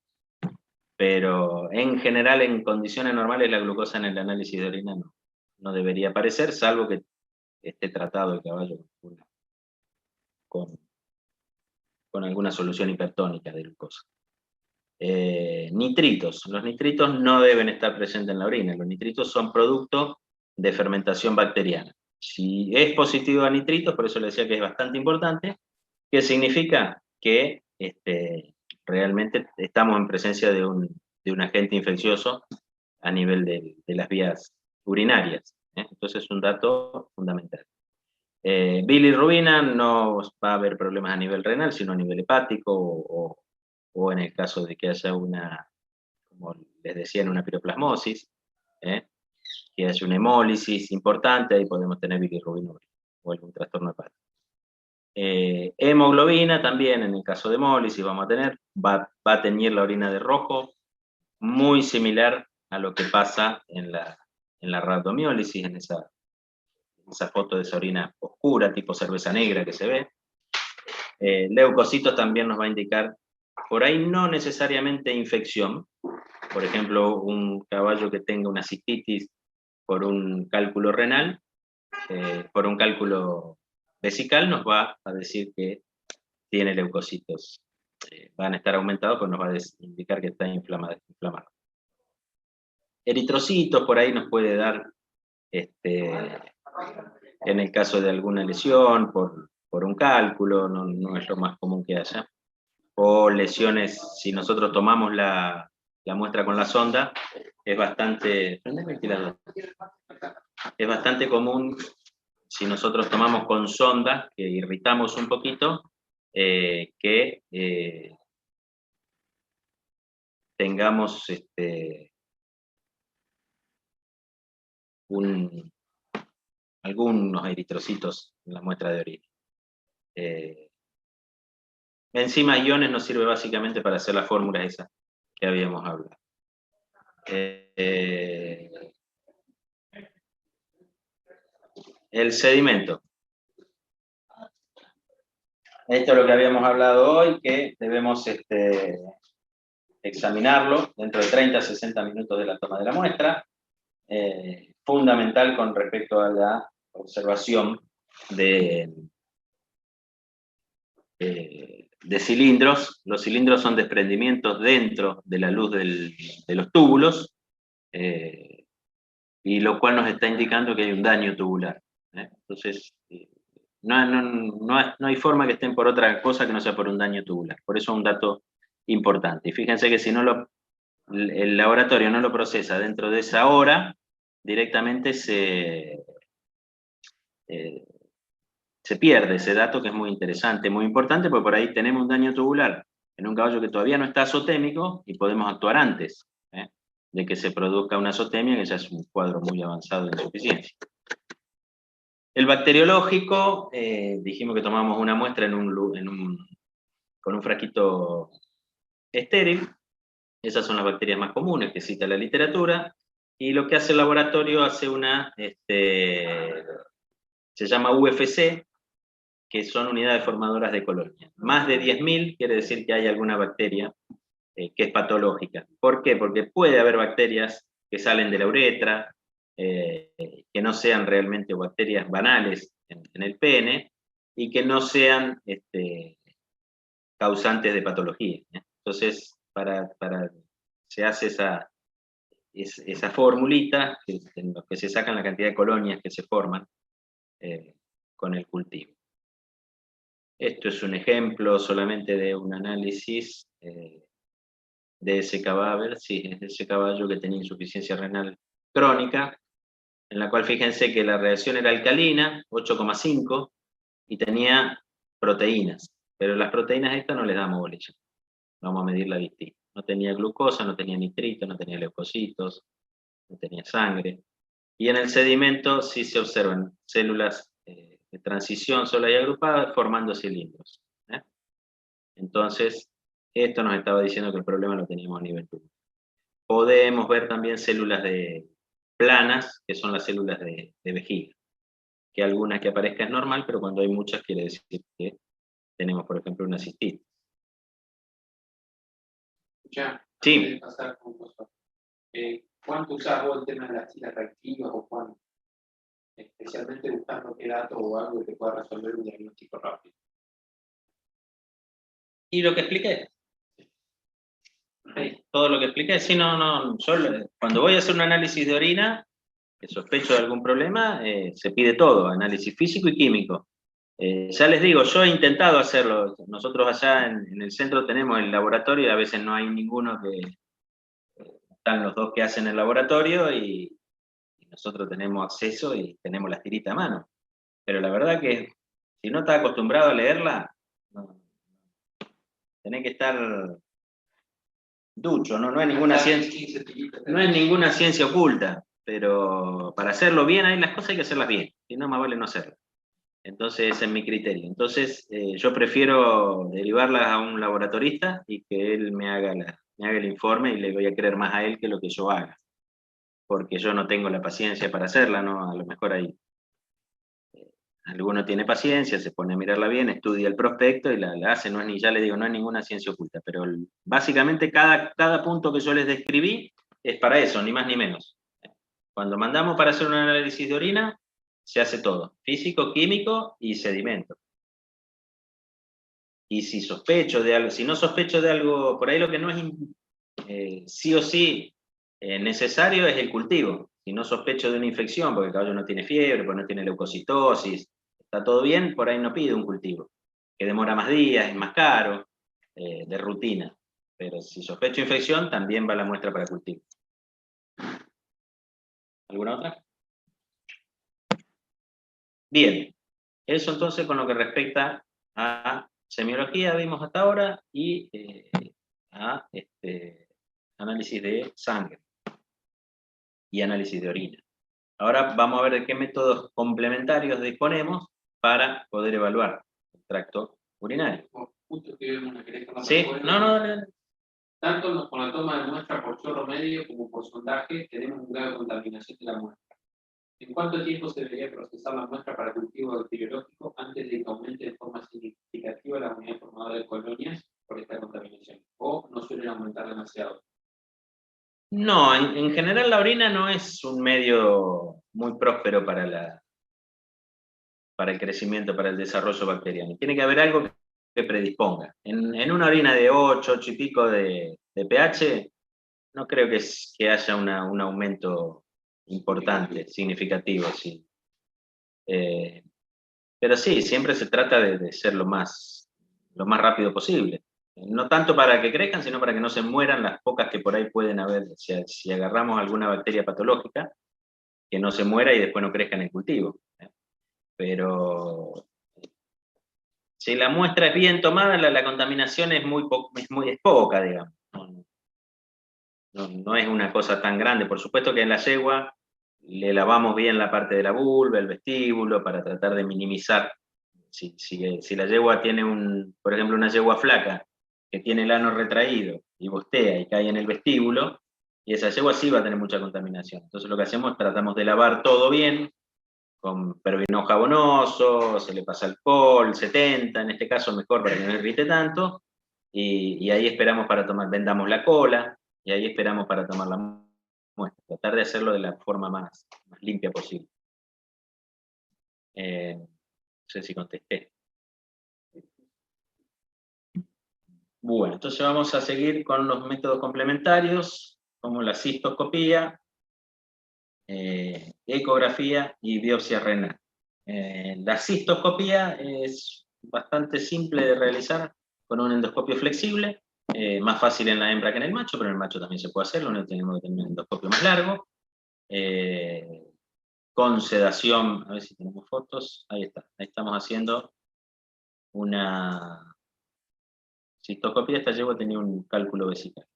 Pero en general, en condiciones normales, la glucosa en el análisis de orina no debería aparecer, salvo que esté tratado el caballo con alguna solución hipertónica de glucosa. Nitritos. Los nitritos no deben estar presentes en la orina. Los nitritos son producto de fermentación bacteriana. Si es positivo a nitritos, por eso le decía que es bastante importante, ¿qué significa? Que realmente estamos en presencia de un agente infeccioso a nivel de las vías urinarias. Entonces es un dato fundamental. Bilirrubina no va a haber problemas a nivel renal, sino a nivel hepático o en el caso de que haya como les decía, en una piroplasmosis, que haya una hemólisis importante, ahí podemos tener bilirrubinuria o algún trastorno hepático. Hemoglobina también, en el caso de hemólisis, vamos a tener, va a teñir la orina de rojo, muy similar a lo que pasa en la rhabdomiólisis, en esa foto de esa orina oscura, tipo cerveza negra que se ve. Leucocitos también nos va a indicar, por ahí no necesariamente infección. Por ejemplo, un caballo que tenga una cistitis por un cálculo renal, por un cálculo vesical, nos va a decir que tiene leucocitos. Van a estar aumentados, pues nos va a indicar que está inflamado. Eritrocitos por ahí nos puede dar, en el caso de alguna lesión, por un cálculo, no es lo más común que haya. O lesiones, si nosotros tomamos la muestra con la sonda, es bastante común, si nosotros tomamos con sonda, que irritamos un poquito, que tengamos algunos eritrocitos en la muestra de orina. Enzimas iones nos sirve básicamente para hacer las fórmulas esas que habíamos hablado. El sedimento. Esto es lo que habíamos hablado hoy, que debemos examinarlo dentro de 30 a 60 minutos de la toma de la muestra. Fundamental con respecto a la observación de cilindros. Los cilindros son desprendimientos dentro de la luz de los túbulos, y lo cual nos está indicando que hay un daño tubular. Entonces, no hay forma que estén por otra cosa que no sea por un daño tubular. Por eso es un dato importante. Y fíjense que si el laboratorio no lo procesa dentro de esa hora, directamente se pierde ese dato, que es muy interesante, muy importante, porque por ahí tenemos un daño tubular en un caballo que todavía no está azotémico y podemos actuar antes de que se produzca una azotemia, que ya es un cuadro muy avanzado de insuficiencia. El bacteriológico, dijimos que tomamos una muestra con un frasquito estéril. Esas son las bacterias más comunes que cita la literatura. Y lo que hace el laboratorio hace se llama UFC, que son unidades formadoras de colonias. Más de 10.000 quiere decir que hay alguna bacteria que es patológica. ¿Por qué? Porque puede haber bacterias que salen de la uretra, que no sean realmente bacterias banales en el pene, y que no sean causantes de patología. Entonces, se hace esa formulita en la que se sacan la cantidad de colonias que se forman con el cultivo. Esto es un ejemplo solamente de un análisis de ese cadáver, sí, es de ese caballo que tenía insuficiencia renal crónica, en la cual fíjense que la reacción era alcalina, 8,5, y tenía proteínas, pero las proteínas estas no les damos bolilla, vamos a medirla distinta. No tenía glucosa, no tenía nitrito, no tenía leucocitos, no tenía sangre. Y en el sedimento sí se observan células de transición sola y agrupadas formando cilindros. Entonces, esto nos estaba diciendo que el problema lo teníamos a nivel tubular. Podemos ver también células planas, que son las células de vejiga, que algunas que aparezcan es normal, pero cuando hay muchas quiere decir que tenemos, por ejemplo, una cistitis. Ya, sí. De pasar con vosotros. ¿Cuánto usás vos el tema de las tiras reactivas o cuánto? Especialmente buscando qué dato o algo que te pueda resolver un diagnóstico rápido. ¿Y lo que expliqué? Todo lo que expliqué. Sí, yo cuando voy a hacer un análisis de orina, que sospecho de algún problema, se pide todo, análisis físico y químico. Ya les digo, yo he intentado hacerlo. Nosotros allá en el centro tenemos el laboratorio y a veces no hay ninguno están los dos que hacen el laboratorio y nosotros tenemos acceso y tenemos las tiritas a mano. Pero la verdad que si no estás acostumbrado a leerla, tenés que estar ducho, no es ninguna ciencia, no es ninguna ciencia oculta, pero para hacerlo bien, las cosas hay que hacerlas bien, si no más vale no hacerlas. Entonces ese es mi criterio. Entonces yo prefiero derivarlas a un laboratorista y que él me haga el informe, y le voy a creer más a él que lo que yo haga, porque yo no tengo la paciencia para hacerla, ¿no? A lo mejor ahí alguno tiene paciencia, se pone a mirarla bien, estudia el prospecto y la hace. Ya le digo, no es ninguna ciencia oculta, pero básicamente cada punto que yo les describí es para eso, ni más ni menos. Cuando mandamos para hacer un análisis de orina, se hace todo, físico, químico y sedimento. Y si sospecho de algo, si no sospecho de algo, por ahí lo que no es sí o sí necesario es el cultivo. Si no sospecho de una infección, porque el caballo no tiene fiebre, porque no tiene leucocitosis, está todo bien, por ahí no pide un cultivo, que demora más días, es más caro, de rutina. Pero si sospecho infección, también va la muestra para cultivo. ¿Alguna otra? Bien, eso entonces con lo que respecta a semiología vimos hasta ahora y a análisis de sangre y análisis de orina. Ahora vamos a ver de qué métodos complementarios disponemos para poder evaluar el tracto urinario. Justo que vemos una que Sí, no. Tanto con la toma de muestra por chorro medio como por sondaje tenemos un grado de contaminación de la muestra. ¿En cuánto tiempo se debería procesar la muestra para cultivo bacteriológico antes de que aumente de forma significativa la unidad formadora de colonias por esta contaminación? ¿O no suelen aumentar demasiado? No, en general la orina no es un medio muy próspero para el crecimiento, para el desarrollo bacteriano. Tiene que haber algo que predisponga. En una orina de 8 y pico de pH, no creo que haya un aumento importante, significativo, sí. Pero sí, siempre se trata de ser lo más rápido posible. No tanto para que crezcan, sino para que no se mueran las pocas que por ahí pueden haber. Si agarramos alguna bacteria patológica, que no se muera y después no crezca en el cultivo. Pero si la muestra es bien tomada, la contaminación es poca, digamos. No es una cosa tan grande. Por supuesto que en la yegua le lavamos bien la parte de la vulva, el vestíbulo, para tratar de minimizar. Si la yegua tiene, por ejemplo, una yegua flaca que tiene el ano retraído y bostea y cae en el vestíbulo, y esa yegua sí va a tener mucha contaminación. Entonces lo que hacemos es tratamos de lavar todo bien, con pervinón jabonoso, se le pasa alcohol, 70, en este caso mejor para que no irrite tanto, y ahí esperamos para tomar, vendamos la cola, y ahí esperamos para tomar la muestra, tratar de hacerlo de la forma más limpia posible. No sé si contesté. Bueno, entonces vamos a seguir con los métodos complementarios, como la cistoscopía, ecografía y biopsia renal. La cistoscopía es bastante simple de realizar con un endoscopio flexible, más fácil en la hembra que en el macho, pero en el macho también se puede hacer, lo único que tenemos que tener un endoscopio más largo, con sedación. A ver si tenemos fotos, ahí está, ahí estamos haciendo una cistoscopía. Esta yegua tenía un cálculo vesical.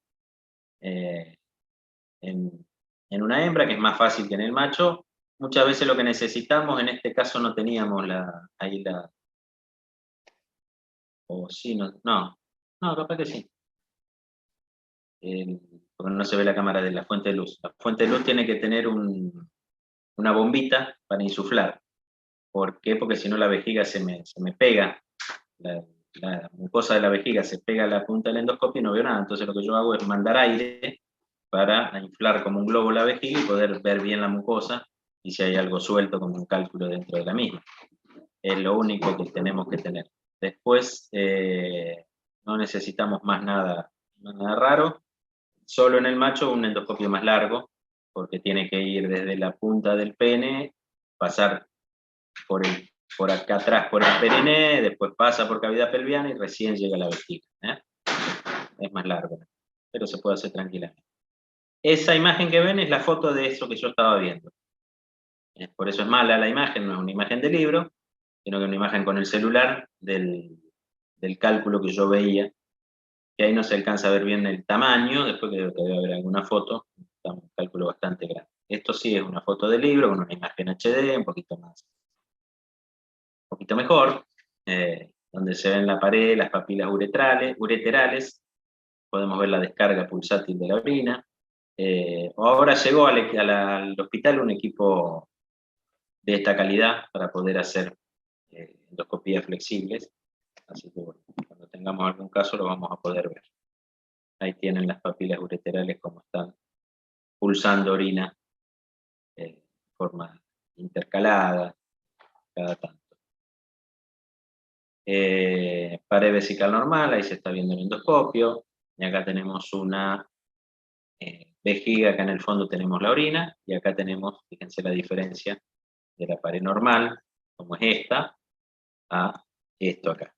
En una hembra, que es más fácil que en el macho, muchas veces lo que necesitamos, en este caso no teníamos ahí la... O sí, no, capaz que sí. Porque no se ve la cámara de la fuente de luz. La fuente de luz tiene que tener una bombita para insuflar. ¿Por qué? Porque si no la vejiga se me pega. La mucosa de la vejiga se pega a la punta del endoscopio y no veo nada. Entonces lo que yo hago es mandar aire para inflar como un globo la vejiga y poder ver bien la mucosa y si hay algo suelto como un cálculo dentro de la misma. Es lo único que tenemos que tener. Después no necesitamos más nada raro. Solo en el macho un endoscopio más largo, porque tiene que ir desde la punta del pene, pasar por acá atrás por el periné, después pasa por cavidad pelviana y recién llega a la vejiga. Es más largo, pero se puede hacer tranquilamente. Esa imagen que ven es la foto de eso que yo estaba viendo. Por eso es mala la imagen, no es una imagen de libro, sino que es una imagen con el celular del cálculo que yo veía, que ahí no se alcanza a ver bien el tamaño, después que debe haber alguna foto, está un cálculo bastante grande. Esto sí es una foto de libro, con una imagen HD, un poquito mejor, donde se ven en la pared las papilas ureterales, podemos ver la descarga pulsátil de la orina. Ahora llegó al hospital un equipo de esta calidad para poder hacer endoscopías flexibles, así que bueno, cuando tengamos algún caso lo vamos a poder ver. Ahí tienen las papilas ureterales como están pulsando orina de forma intercalada, cada tanto. Pared vesical normal, ahí se está viendo el endoscopio, y acá tenemos una vejiga, acá en el fondo tenemos la orina, y acá tenemos, fíjense la diferencia de la pared normal, como es esta, a esto acá.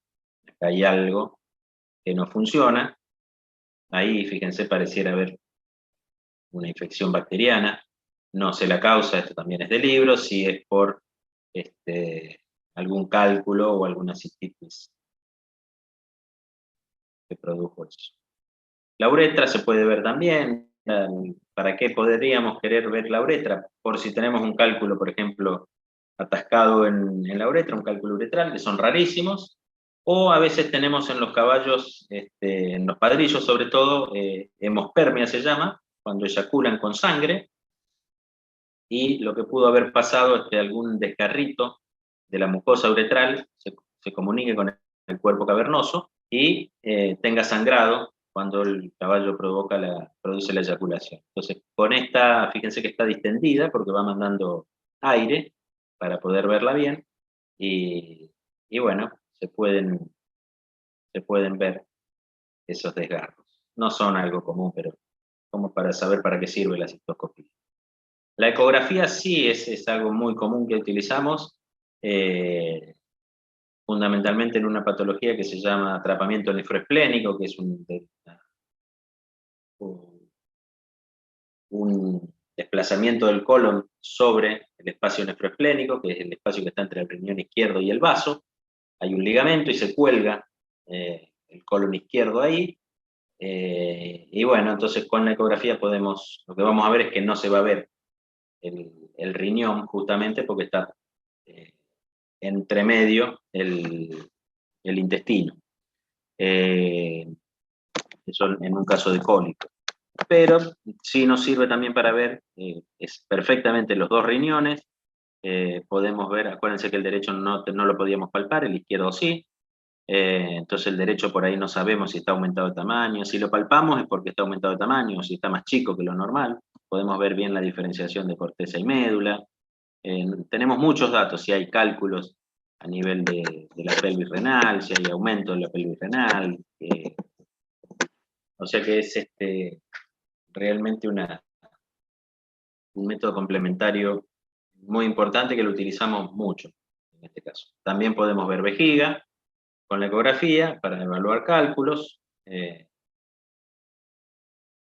Acá hay algo que no funciona, ahí fíjense pareciera haber una infección bacteriana, no sé la causa, esto también es de libro, si es por algún cálculo o alguna cistitis que produjo eso. La uretra se puede ver también. ¿Para qué podríamos querer ver la uretra? Por si tenemos un cálculo, por ejemplo, atascado en la uretra, un cálculo uretral, que son rarísimos, o a veces tenemos en los caballos, en los padrillos sobre todo, hemospermia se llama, cuando eyaculan con sangre, y lo que pudo haber pasado es que algún desgarrito de la mucosa uretral se comunique con el cuerpo cavernoso y tenga sangrado cuando el caballo produce la eyaculación. Entonces, con esta, fíjense que está distendida porque va mandando aire para poder verla bien, y bueno, se pueden ver esos desgarros. No son algo común, pero como para saber para qué sirve la cistoscopía. La ecografía sí es algo muy común que utilizamos, fundamentalmente en una patología que se llama atrapamiento nefroesplénico, que es un desplazamiento del colon sobre el espacio nefroesplénico, que es el espacio que está entre el riñón izquierdo y el vaso. Hay un ligamento y se cuelga el colon izquierdo ahí. Y bueno, entonces con la ecografía lo que vamos a ver es que no se va a ver el riñón, justamente porque está entre medio el intestino. Eso en un caso de cólico. Pero sí nos sirve también para ver perfectamente los dos riñones. Podemos ver, acuérdense que el derecho no lo podíamos palpar, el izquierdo sí. Entonces el derecho por ahí no sabemos si está aumentado de tamaño. Si lo palpamos es porque está aumentado de tamaño, o si está más chico que lo normal. Podemos ver bien la diferenciación de corteza y médula. Tenemos muchos datos, si hay cálculos a nivel de la pelvis renal, si hay aumento de la pelvis renal. O sea que es realmente un método complementario muy importante que lo utilizamos mucho en este caso. También podemos ver vejiga con la ecografía para evaluar cálculos.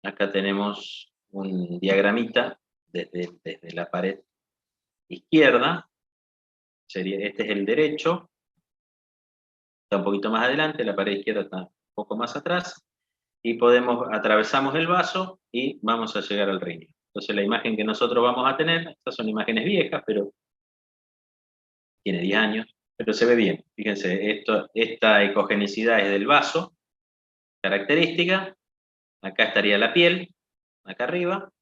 Acá tenemos un diagramita desde la pared izquierda. Este es el derecho. Está un poquito más adelante, la pared izquierda está un poco más atrás. Y atravesamos el vaso y vamos a llegar al riñón. Entonces la imagen que nosotros vamos a tener, estas son imágenes viejas, pero tiene 10 años, pero se ve bien. Fíjense, esta ecogenicidad es del vaso, característica. Acá estaría la piel, acá arriba,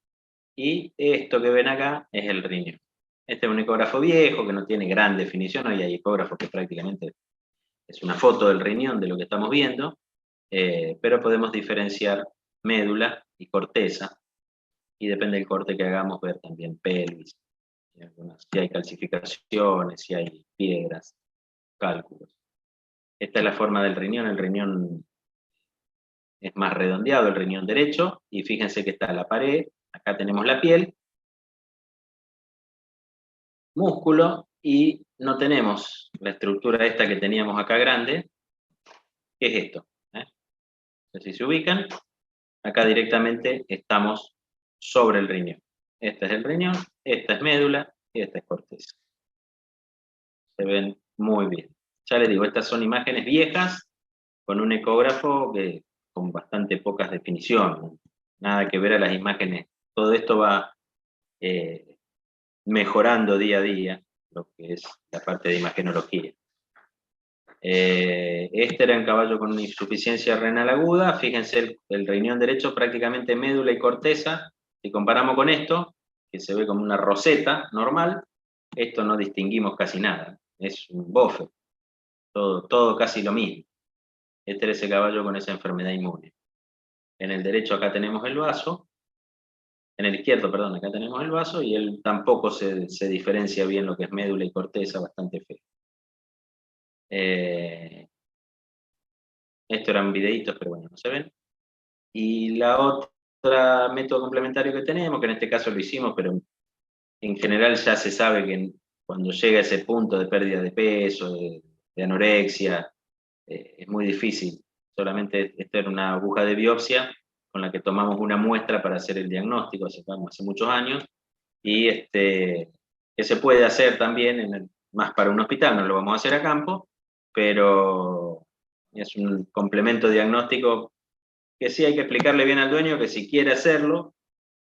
y esto que ven acá es el riñón. Este es un ecógrafo viejo que no tiene gran definición, hoy hay ecógrafos que prácticamente es una foto del riñón de lo que estamos viendo, pero podemos diferenciar médula y corteza, y depende del corte que hagamos, ver también pelvis, si hay calcificaciones, si hay piedras, cálculos. Esta es la forma del riñón. El riñón es más redondeado, el riñón derecho, y fíjense que está la pared, acá tenemos la piel, músculo, y no tenemos la estructura esta que teníamos acá grande. ¿Qué es esto? No sé si se ubican. Acá directamente estamos sobre el riñón. Este es el riñón, esta es médula y esta es corteza. Se ven muy bien. Ya les digo, estas son imágenes viejas con un ecógrafo con bastante pocas definiciones. Nada que ver a las imágenes. Todo esto va mejorando día a día lo que es la parte de imagenología. Este era un caballo con una insuficiencia renal aguda. Fíjense el riñón derecho prácticamente médula y corteza. Si comparamos con esto, que se ve como una roseta normal, esto no distinguimos casi nada. Es un bofe. Todo casi lo mismo. Este era ese caballo con esa enfermedad inmune. En el derecho acá tenemos el vaso. En el izquierdo, perdón, acá tenemos el vaso, y él tampoco se diferencia bien lo que es médula y corteza, bastante feo. Esto eran videitos, pero bueno, no se ven. Y la otra método complementario que tenemos, que en este caso lo hicimos, pero en general ya se sabe que cuando llega a ese punto de pérdida de peso, de anorexia, es muy difícil. Solamente esta era una aguja de biopsia con la que tomamos una muestra para hacer el diagnóstico hace muchos años, y que se puede hacer también más para un hospital, no lo vamos a hacer a campo, pero es un complemento diagnóstico que sí hay que explicarle bien al dueño que si quiere hacerlo,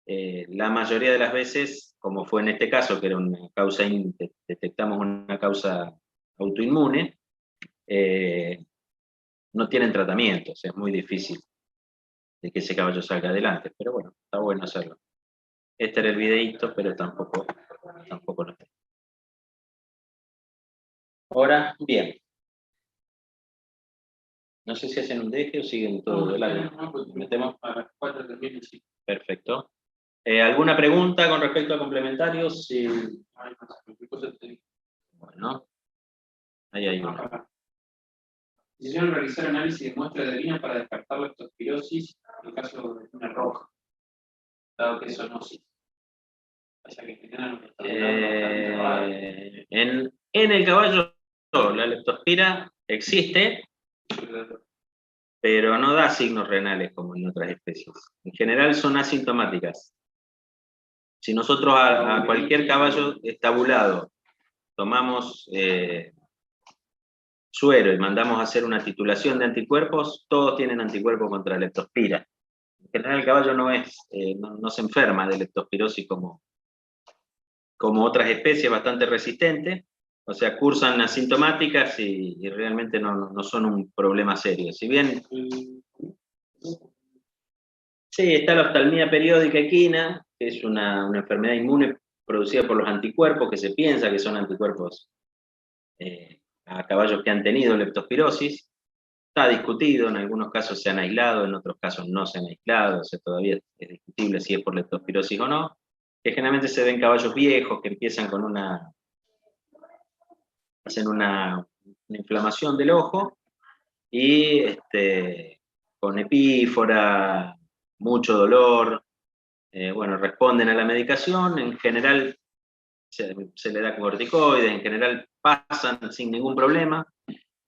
la mayoría de las veces, como fue en este caso, que era una causa, detectamos una causa autoinmune, no tienen tratamiento, o sea, es muy difícil de que ese caballo salga adelante, pero bueno, está bueno hacerlo. Este era el videíto, pero tampoco lo tengo. Ahora, bien. No sé si hacen un deje o siguen todo de largo. ¿Metemos? A las 4 también, sí. Perfecto. ¿Alguna pregunta con respecto a complementarios? Sí. Bueno, ahí hay una. Decidieron realizar análisis de muestra de orina para descartar la leptospirosis en el caso de una roja, dado que eso no sí. O sea que en el caballo la leptospira existe, pero no da signos renales como en otras especies. En general son asintomáticas. Si nosotros a cualquier caballo estabulado tomamos suero y mandamos a hacer una titulación de anticuerpos, todos tienen anticuerpos contra la leptospira. En general el caballo no se enferma de leptospirosis como como otras especies, bastante resistentes, o sea, cursan asintomáticas y realmente no son un problema serio. Si bien, sí, está la oftalmía periódica equina, que es una enfermedad inmune producida por los anticuerpos, que se piensa que son anticuerpos a caballos que han tenido leptospirosis. Está discutido, en algunos casos se han aislado, en otros casos no se han aislado, o sea, todavía es discutible si es por leptospirosis o no, que generalmente se ven caballos viejos que empiezan con hacen una inflamación del ojo, y con epífora, mucho dolor, bueno, responden a la medicación, en general se le da corticoides, en general pasan sin ningún problema.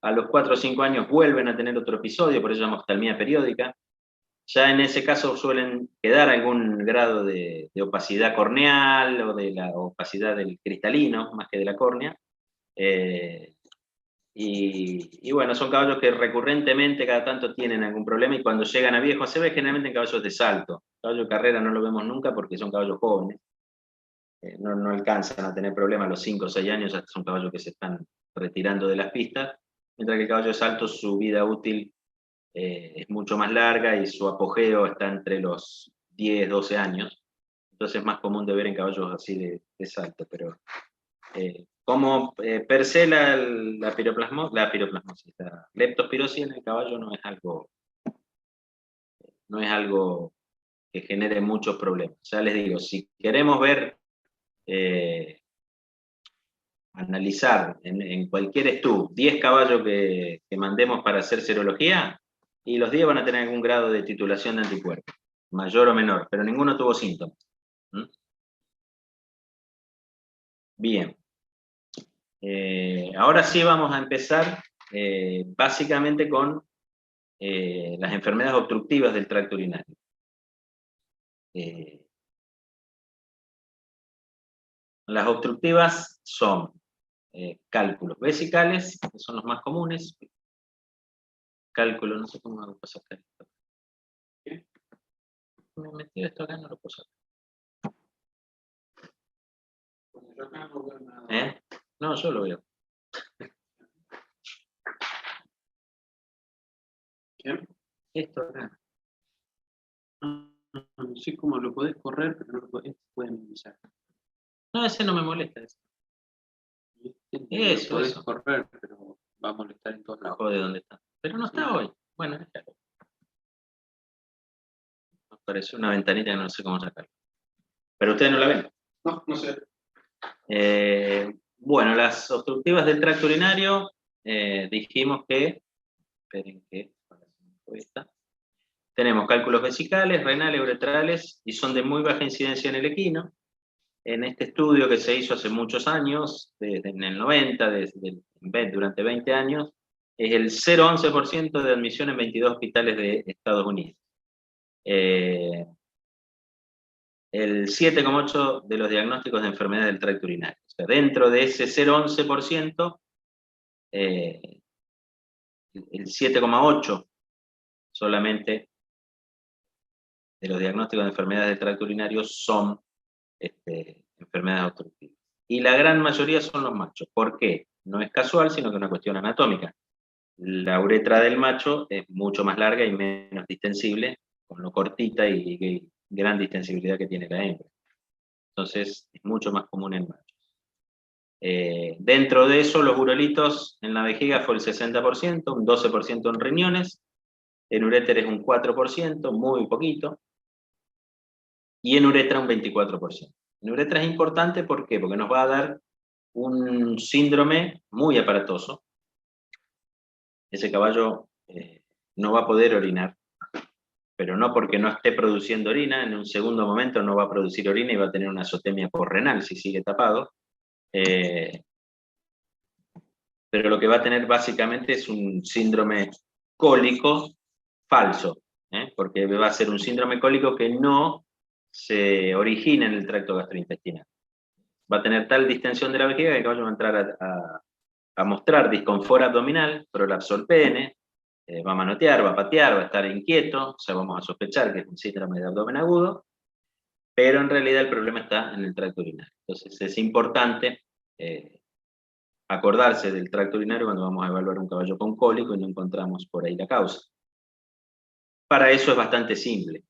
A los 4 o 5 años vuelven a tener otro episodio, por eso se llama oftalmía periódica. Ya en ese caso suelen quedar algún grado de opacidad corneal o de la opacidad del cristalino, más que de la córnea. Y bueno, son caballos que recurrentemente cada tanto tienen algún problema, y cuando llegan a viejos se ve generalmente en caballos de salto. Caballo de carrera no lo vemos nunca porque son caballos jóvenes. No alcanzan a tener problemas a los 5 o 6 años, ya son caballos que se están retirando de las pistas, mientras que el caballo de salto, su vida útil es mucho más larga y su apogeo está entre los 10, 12 años. Entonces es más común de ver en caballos así de salto, pero como per se la leptospirosis en el caballo no es algo que genere muchos problemas. Ya les digo, si queremos ver, analizar en cualquier estudio 10 caballos que mandemos para hacer serología, y los 10 van a tener algún grado de titulación de anticuerpos, mayor o menor, pero ninguno tuvo síntomas. Bien. Ahora sí vamos a empezar básicamente con las enfermedades obstructivas del tracto urinario. Las obstructivas son cálculos vesicales, que son los más comunes. Cálculo, no sé cómo lo puedo sacar esto. ¿Qué? Me he metido esto acá, no lo puedo sacar. No, yo lo veo. ¿Qué? Esto acá. No sé cómo lo podés correr, pero no lo podés minimizar. No, ese no me molesta. Eso, podés correr, pero va a molestar en todos lados. Jode dónde está. Pero no está hoy. Bueno, déjalo. Me apareció una ventanita que no sé cómo sacarla. Pero ustedes no la ven. No sé. Bueno, las obstructivas del tracto urinario, dijimos que, esperen que, tenemos cálculos vesicales, renales, uretrales, y son de muy baja incidencia en el equino. En este estudio que se hizo hace muchos años, en el 90, durante 20 años, es el 0,11% de admisión en 22 hospitales de Estados Unidos. El 7,8% de los diagnósticos de enfermedades del tracto urinario. O sea, dentro de ese 0,11%, el 7,8% solamente de los diagnósticos de enfermedades del tracto urinario son enfermedades obstructivas. Y la gran mayoría son los machos. ¿Por qué? No es casual, sino que es una cuestión anatómica. La uretra del macho es mucho más larga y menos distensible, con lo cortita y gran distensibilidad que tiene la hembra. Entonces es mucho más común en machos. Dentro de eso, los urolitos en la vejiga fue el 60%, un 12% en riñones, en uréteres un 4%, muy poquito, y en uretra un 24%. En uretra es importante, ¿por qué? Porque nos va a dar un síndrome muy aparatoso. Ese caballo no va a poder orinar, pero no porque no esté produciendo orina, en un segundo momento no va a producir orina y va a tener una azotemia porrenal si sigue tapado. Pero lo que va a tener básicamente es un síndrome cólico falso, porque va a ser un síndrome cólico que no se origina en el tracto gastrointestinal. Va a tener tal distensión de la vejiga que el caballo va a entrar a mostrar disconfort abdominal, prolapso del pene, va a manotear, va a patear, va a estar inquieto, o sea, vamos a sospechar que es un síndrome de abdomen agudo, pero en realidad el problema está en el tracto urinario. Entonces es importante acordarse del tracto urinario cuando vamos a evaluar un caballo con cólico y no encontramos por ahí la causa. Para eso es bastante simple.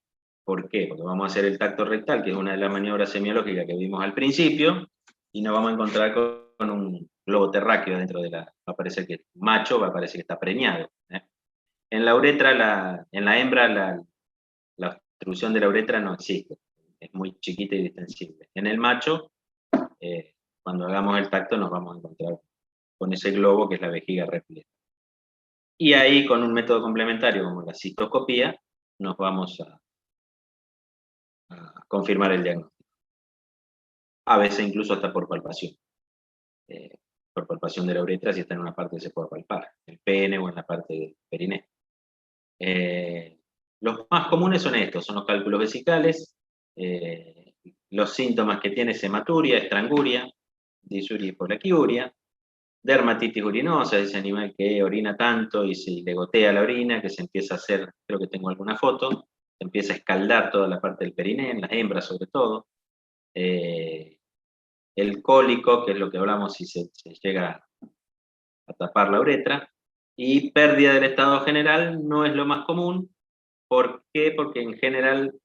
¿Por qué? Porque vamos a hacer el tacto rectal, que es una de las maniobras semiológicas que vimos al principio, y nos vamos a encontrar con un globo terráqueo dentro de la... Va a parecer que es macho, va a parecer que está preñado. En la uretra, en la hembra, la obstrucción de la uretra no existe. Es muy chiquita y distensible. En el macho, cuando hagamos el tacto, nos vamos a encontrar con ese globo que es la vejiga repleta. Y ahí, con un método complementario como la cistoscopía, nos vamos a confirmar el diagnóstico. A veces incluso hasta por palpación. Por palpación de la uretra, si está en una parte que se puede palpar, el pene o en la parte del periné. Los más comunes son estos, son los cálculos vesicales, los síntomas que tiene es hematuria, estranguria, disuria y polaquiuria, dermatitis urinosa, ese animal que orina tanto y se le gotea la orina, que se empieza a hacer, creo que tengo alguna foto, se empieza a escaldar toda la parte del periné, en las hembras sobre todo. El cólico, que es lo que hablamos si se llega a tapar la uretra, y pérdida del estado general no es lo más común. ¿Por qué? Porque en general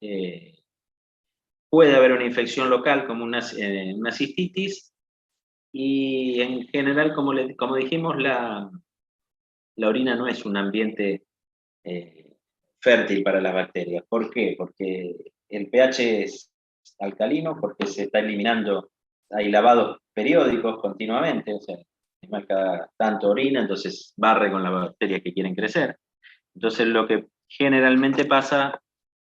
puede haber una infección local como una cistitis, y en general, como dijimos, la orina no es un ambiente fértil para las bacterias. ¿Por qué? Porque el pH es alcalino, porque se está eliminando, hay lavados periódicos continuamente, o sea, el animal cada tanto orina, entonces barre con las bacterias que quieren crecer. Entonces lo que generalmente pasa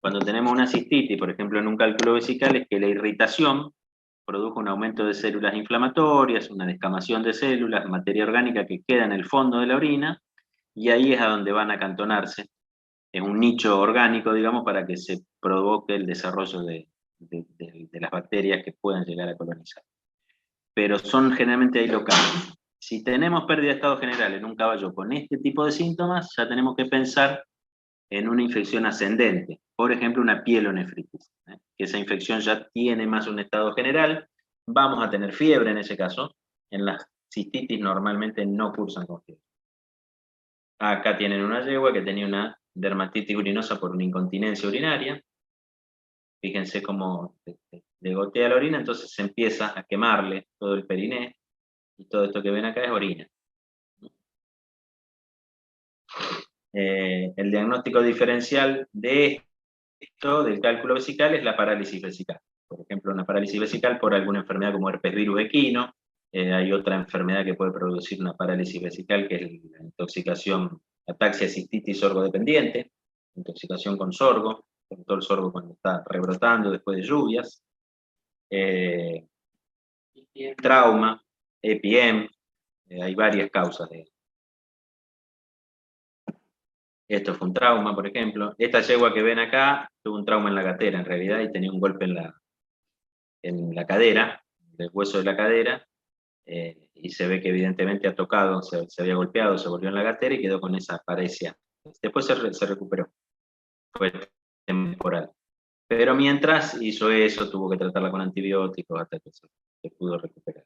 cuando tenemos una cistitis, por ejemplo en un cálculo vesical, es que la irritación produjo un aumento de células inflamatorias, una descamación de células, materia orgánica que queda en el fondo de la orina, y ahí es a donde van a acantonarse. Es un nicho orgánico, digamos, para que se provoque el desarrollo de las bacterias que puedan llegar a colonizar. Pero son generalmente ahí locales. Si tenemos pérdida de estado general en un caballo con este tipo de síntomas, ya tenemos que pensar en una infección ascendente, por ejemplo una pielonefritis, que esa infección ya tiene más un estado general, vamos a tener fiebre en ese caso, en las cistitis normalmente no cursan con fiebre. Acá tienen una yegua que tenía una dermatitis urinosa por una incontinencia urinaria, fíjense cómo le gotea la orina, entonces se empieza a quemarle todo el periné, y todo esto que ven acá es orina. El diagnóstico diferencial de esto, del cálculo vesical, es la parálisis vesical. Por ejemplo, una parálisis vesical por alguna enfermedad como herpes virus equino. Hay otra enfermedad que puede producir una parálisis vesical, que es la intoxicación, ataxia cistitis sorgo-dependiente, intoxicación con sorgo, sobre todo el sorgo cuando está rebrotando después de lluvias. Trauma, EPM, hay varias causas de esto. Fue un trauma, por ejemplo. Esta yegua que ven acá tuvo un trauma en la gatera, en realidad, y tenía un golpe en la cadera, del hueso de la cadera, y se ve que evidentemente ha tocado, se había golpeado, se volvió en la gatera y quedó con esa paresia. Después se recuperó, fue temporal. Pero mientras hizo eso, tuvo que tratarla con antibióticos hasta que se pudo recuperar.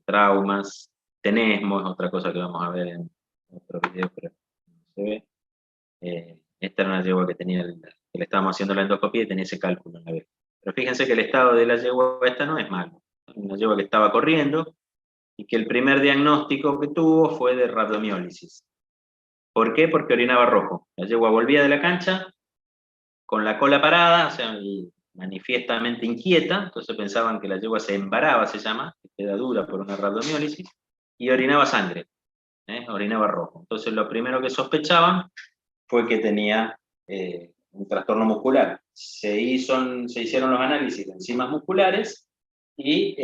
Traumas, tenesmo es otra cosa que vamos a ver en otro video, pero no se ve. Esta era una yegua que que le estábamos haciendo la endoscopía y tenía ese cálculo en la vez. Pero fíjense que el estado de la yegua esta no es malo. Una yegua que estaba corriendo y que el primer diagnóstico que tuvo fue de rabdomiólisis. ¿Por qué? Porque orinaba rojo. La yegua volvía de la cancha con la cola parada, o sea, y manifiestamente inquieta, entonces pensaban que la yegua se embaraba, se llama, que queda dura por una rabdomiólisis, y orinaba sangre, orinaba rojo. Entonces lo primero que sospechaban fue que tenía un trastorno muscular. Se hicieron los análisis de enzimas musculares y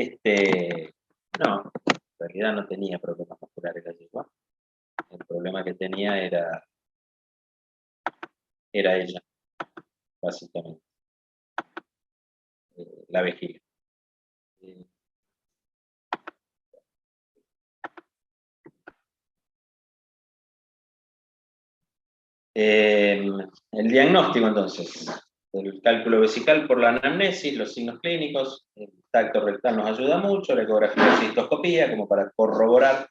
no, en realidad no tenía problemas musculares la yegua. El problema que tenía era ella, básicamente, la vejiga. El diagnóstico, entonces. el cálculo vesical por la anamnesis, los signos clínicos, el tacto rectal nos ayuda mucho, la ecografía de cistoscopía, como para corroborar.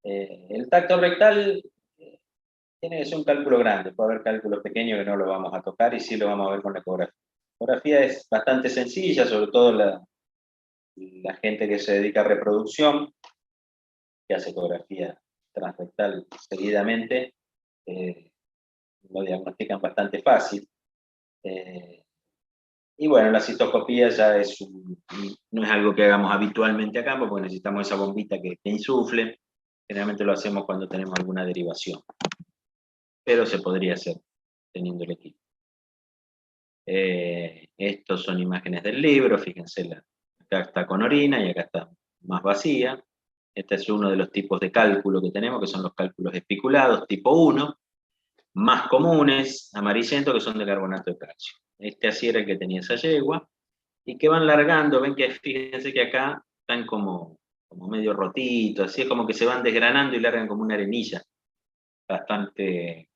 El tacto rectal tiene que ser un cálculo grande, puede haber cálculos pequeños que no lo vamos a tocar y sí lo vamos a ver con la ecografía. La ecografía es bastante sencilla, sobre todo la gente que se dedica a reproducción, que hace ecografía transrectal seguidamente, lo diagnostican bastante fácil. Y bueno, la cistoscopía ya no es algo que hagamos habitualmente acá, porque necesitamos esa bombita que insufle. Generalmente lo hacemos cuando tenemos alguna derivación. Pero se podría hacer teniendo el equipo. Estos son imágenes del libro, fíjense, acá está con orina y acá está más vacía. Este es uno de los tipos de cálculo que tenemos, que son los cálculos espiculados, tipo 1, más comunes, amarillentos, que son de carbonato de calcio. Este así era el que tenía esa yegua, y que van largando, ven que fíjense que acá están como medio rotitos, así es como que se van desgranando y largan como una arenilla, bastante,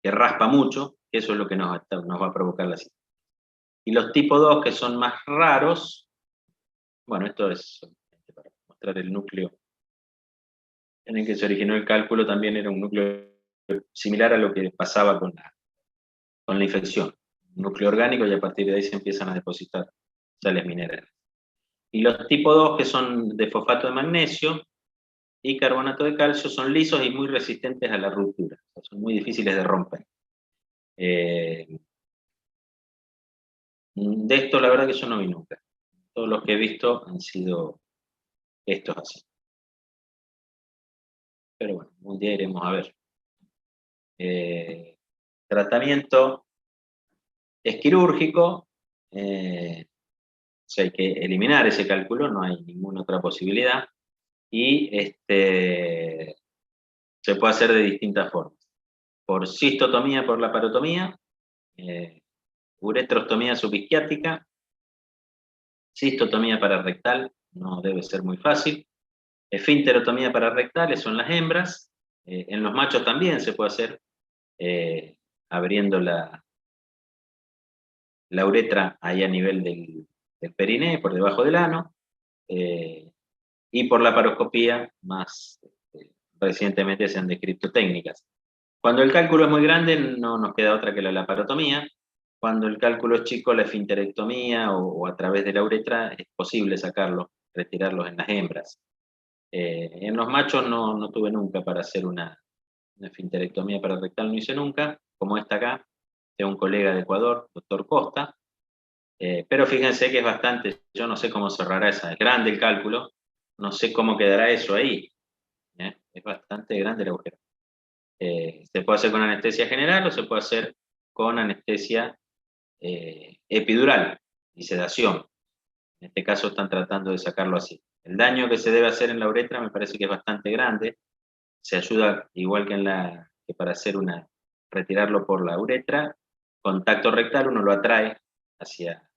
que raspa mucho, que eso es lo que nos va a provocar la situación. Y los tipo 2, que son más raros, bueno, esto es para mostrar el núcleo en el que se originó el cálculo, también era un núcleo similar a lo que pasaba con la infección. Un núcleo orgánico, y a partir de ahí se empiezan a depositar sales minerales. Y los tipo 2, que son de fosfato de magnesio y carbonato de calcio, son lisos y muy resistentes a la ruptura. O sea, son muy difíciles de romper. De esto, la verdad que yo no vi nunca. Todos los que he visto han sido estos así. Pero bueno, un día iremos a ver. Tratamiento es quirúrgico. O sea, hay que eliminar ese cálculo, no hay ninguna otra posibilidad. Y se puede hacer de distintas formas. Por cistotomía, por laparotomía, uretrostomía subisquiática, cistotomía pararectal, no debe ser muy fácil, esfínterotomía pararectal, son las hembras, en los machos también se puede hacer abriendo la uretra ahí a nivel del periné, por debajo del ano, y por la laparoscopía, más recientemente se han descrito técnicas. Cuando el cálculo es muy grande, no nos queda otra que la laparotomía. Cuando el cálculo es chico, la esfinterectomía o a través de la uretra es posible sacarlo, retirarlos en las hembras. En los machos no tuve nunca para hacer una esfinterectomía pararectal, no hice nunca, como esta acá, de un colega de Ecuador, doctor Costa. Pero fíjense que es bastante, yo no sé cómo cerrará esa, es grande el cálculo, no sé cómo quedará eso ahí. Es bastante grande el agujero. Se puede hacer con anestesia general o se puede hacer con anestesia epidural y sedación. En este caso están tratando de sacarlo así. El daño que se debe hacer en la uretra me parece que es bastante grande. Se ayuda, igual que para hacer retirarlo por la uretra, contacto rectal, uno lo atrae hacia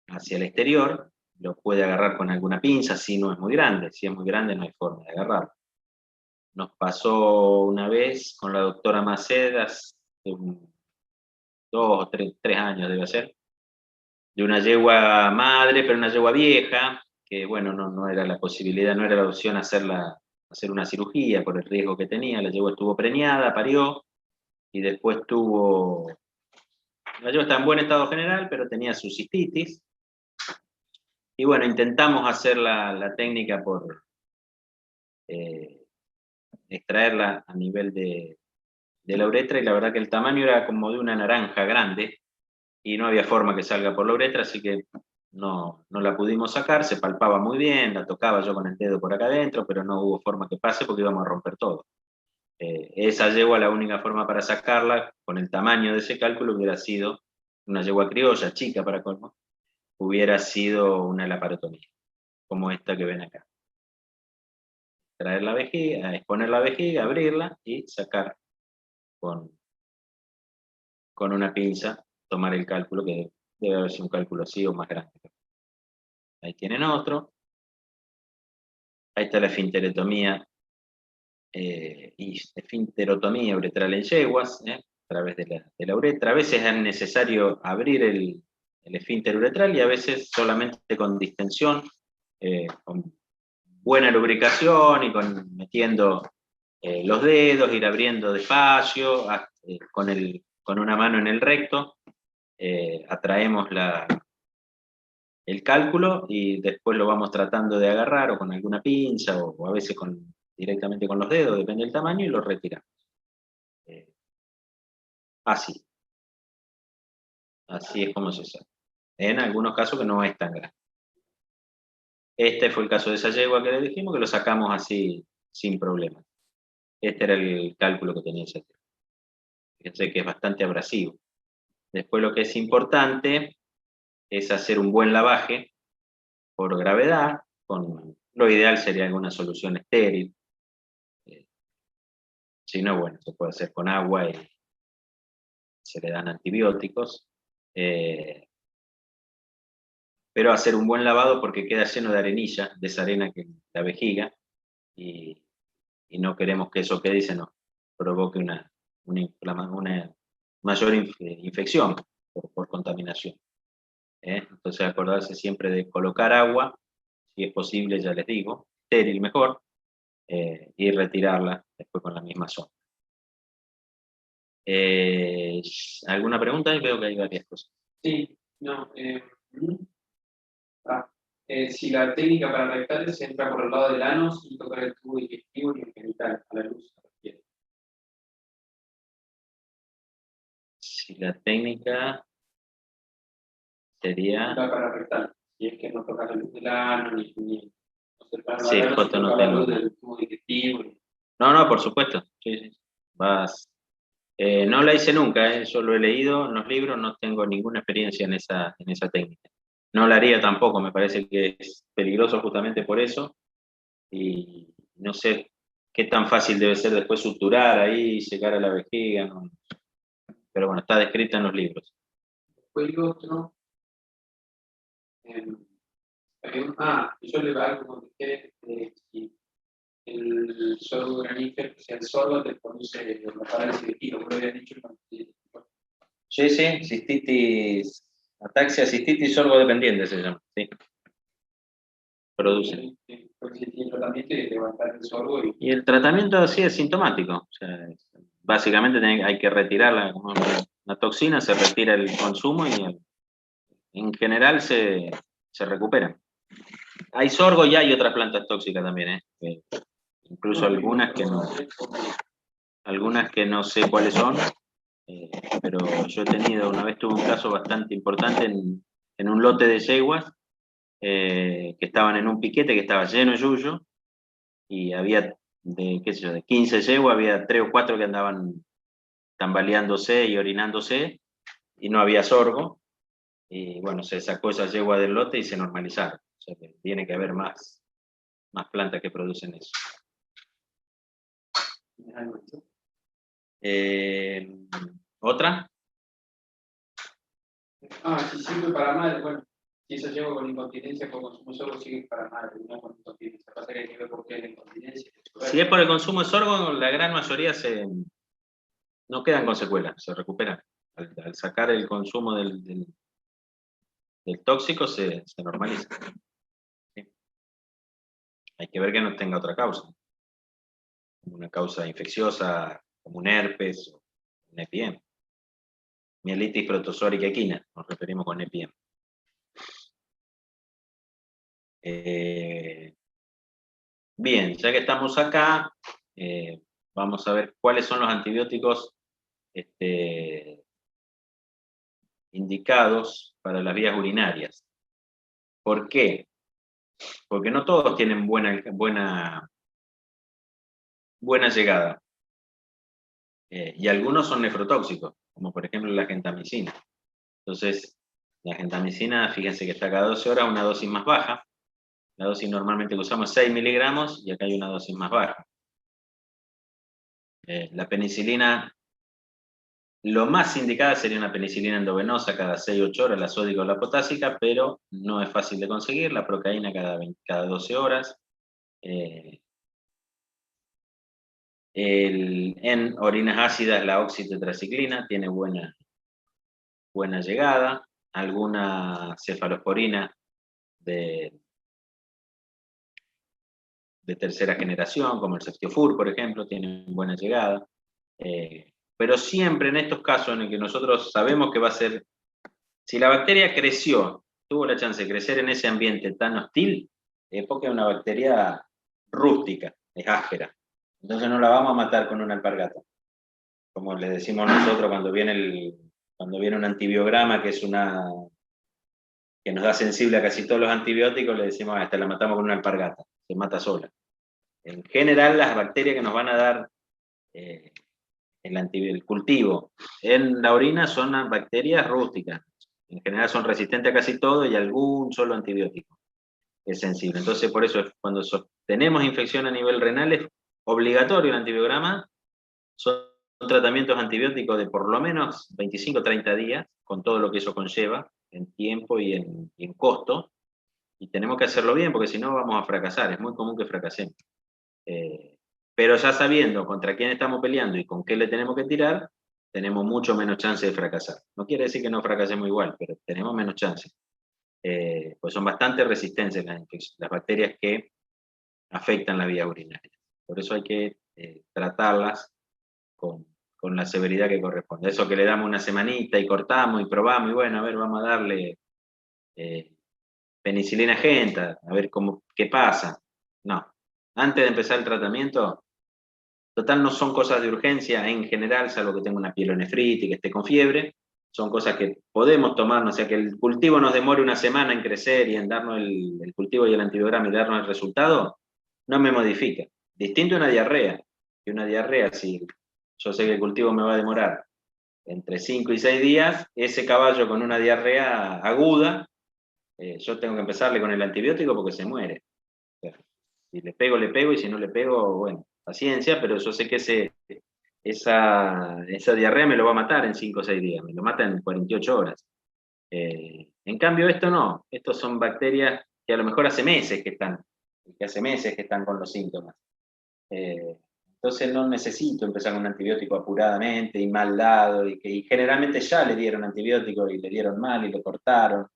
el exterior, lo puede agarrar con alguna pinza si no es muy grande. Si es muy grande no hay forma de agarrarlo. Nos pasó una vez con la doctora Macedas, 2 o 3 años debe ser, de una yegua madre, pero una yegua vieja, que bueno, no era la posibilidad, no era la opción hacer una cirugía por el riesgo que tenía. La yegua estuvo preñada, parió, y después la yegua está en buen estado general, pero tenía su cistitis, y bueno, intentamos hacer la técnica por extraerla a nivel de la uretra, y la verdad que el tamaño era como de una naranja grande, y no había forma que salga por la uretra, así que no la pudimos sacar. Se palpaba muy bien, la tocaba yo con el dedo por acá adentro, pero no hubo forma que pase porque íbamos a romper todo. Esa yegua, la única forma para sacarla, con el tamaño de ese cálculo, hubiera sido una yegua criolla, chica para colmo, hubiera sido una laparotomía, como esta que ven acá. Traer la vejiga, exponer la vejiga, abrirla y sacar con una pinza, tomar el cálculo, que debe haber sido un cálculo así o más grande. Ahí tienen otro. Ahí está la esfinterotomía y esfinterotomía uretral en yeguas. través de la uretra. A veces es necesario abrir el esfínter uretral y a veces solamente con distensión, con buena lubricación y metiendo los dedos, ir abriendo despacio, con una mano en el recto, atraemos el cálculo y después lo vamos tratando de agarrar o con alguna pinza o a veces directamente con los dedos, depende del tamaño, y lo retiramos. Así. Así es como se saca. En algunos casos que no es tan grande. Este fue el caso de esa yegua que le dijimos, que lo sacamos así sin problema. Este era el cálculo que tenía ese tema. Fíjense que es bastante abrasivo. Después lo que es importante es hacer un buen lavaje por gravedad. Lo ideal sería alguna solución estéril. Si no, bueno, se puede hacer con agua y se le dan antibióticos. Pero hacer un buen lavado porque queda lleno de arenilla, de esa arena que la vejiga, y no queremos que eso quede y se nos provoque una mayor infección por contaminación. Entonces acordarse siempre de colocar agua, si es posible, ya les digo, estéril mejor, y retirarla después con la misma zona. ¿Alguna pregunta? Veo que hay varias cosas. Sí, no. Si la técnica para rectales entra por el lado del ano sin tocar el tubo digestivo ni el genital, a la luz se refiere. Si la técnica sería... Para rectal, si es que no toca la luz del ano, ni no se para Sí, la foto no la tengo. luz del tubo digestivo. No, por supuesto. Sí. No la hice nunca, yo lo he leído en los libros, no tengo ninguna experiencia en esa técnica. No la haría tampoco, me parece que es peligroso justamente por eso. Y no sé qué tan fácil debe ser después suturar ahí, llegar a la vejiga. ¿No? Pero bueno, está descrita en los libros. Después el otro. Yo le algo contesté si el sorgo granífero, o sea, el sorgo te produce la parálisis de kilo, como lo había dicho. Sí, cistitis, ataxia, cistitis sorgo dependiente se llama, sí. Produce. El tratamiento es levantar el sorgo y el tratamiento sí es sintomático. O sea, básicamente hay que retirarla, como una toxina, se retira el consumo y en general se recupera. Hay sorgo y hay otras plantas tóxicas también, incluso algunas que no sé cuáles son, pero yo una vez tuve un caso bastante importante en un lote de yeguas que estaban en un piquete que estaba lleno de yuyo y había de 15 yeguas, había 3 o 4 que andaban tambaleándose y orinándose y no había sorgo. Y bueno, se sacó esa yegua del lote y se normalizaron. O sea, que tiene que haber más plantas que producen eso. ¿Otra? Si sirve para madre, bueno, si eso lleva con incontinencia por consumo de sorgo, sigue para madre, no con incontinencia. Pasa que hay que ver por qué es la incontinencia. Si es por el consumo de sorgo, la gran mayoría no quedan con secuelas, se recuperan. Al sacar el consumo del tóxico se normaliza. ¿Sí? Hay que ver que no tenga otra causa. Una causa infecciosa, como un herpes o un EPM. Mielitis protozórica equina, nos referimos con EPM. Bien, ya que estamos acá, vamos a ver cuáles son los antibióticos indicados para las vías urinarias. ¿Por qué? Porque no todos tienen buena llegada. Y algunos son nefrotóxicos, como por ejemplo la gentamicina. Entonces, la gentamicina, fíjense que está cada 12 horas una dosis más baja. La dosis normalmente que usamos es 6 miligramos y acá hay una dosis más baja. La penicilina, lo más indicada sería una penicilina endovenosa cada 6-8 horas, la sódica o la potásica, pero no es fácil de conseguir. La procaína cada 12 horas. En orinas ácidas la oxitetraciclina tiene buena llegada, alguna cefalosporina de tercera generación, como el Ceftiofur, por ejemplo, tiene buena llegada. Pero siempre en estos casos en el que nosotros sabemos que va a ser, si la bacteria creció, tuvo la chance de crecer en ese ambiente tan hostil, es porque es una bacteria rústica, es áspera. Entonces no la vamos a matar con una alpargata. Como le decimos nosotros cuando viene un antibiograma, que nos da sensible a casi todos los antibióticos, le decimos, esta la matamos con una alpargata, se mata sola. En general, las bacterias que nos van a dar el cultivo en la orina son bacterias rústicas. En general son resistentes a casi todo y algún solo antibiótico es sensible. Entonces, por eso, cuando tenemos infección a nivel renal, es obligatorio el antibiograma. Son tratamientos antibióticos de por lo menos 25 o 30 días, con todo lo que eso conlleva, en tiempo y en costo. Y tenemos que hacerlo bien, porque si no vamos a fracasar. Es muy común que fracasemos. Pero ya sabiendo contra quién estamos peleando y con qué le tenemos que tirar, tenemos mucho menos chance de fracasar. No quiere decir que no fracasemos igual, pero tenemos menos chance. Pues son bastante resistentes las bacterias que afectan la vía urinaria. Por eso hay que tratarlas con la severidad que corresponde. Eso que le damos una semanita y cortamos y probamos, y bueno, a ver, vamos a darle penicilina genta, a ver qué pasa. No. Antes de empezar el tratamiento, total no son cosas de urgencia en general, salvo que tenga una pielonefritis y que esté con fiebre. Son cosas que podemos tomar, o sea, que el cultivo nos demore una semana en crecer y en darnos el cultivo y el antibiograma y darnos el resultado, no me modifica. Distinto a una diarrea, que una diarrea, si yo sé que el cultivo me va a demorar entre 5 y 6 días, ese caballo con una diarrea aguda, yo tengo que empezarle con el antibiótico porque se muere. O sea, si le pego, y si no le pego, bueno, paciencia, pero yo sé que esa diarrea me lo va a matar en 5 o 6 días, me lo mata en 48 horas. En cambio, esto no, estos son bacterias que a lo mejor hace meses que están con los síntomas. Entonces no necesito empezar con un antibiótico apuradamente y mal dado, y generalmente ya le dieron antibiótico y le dieron mal y lo cortaron.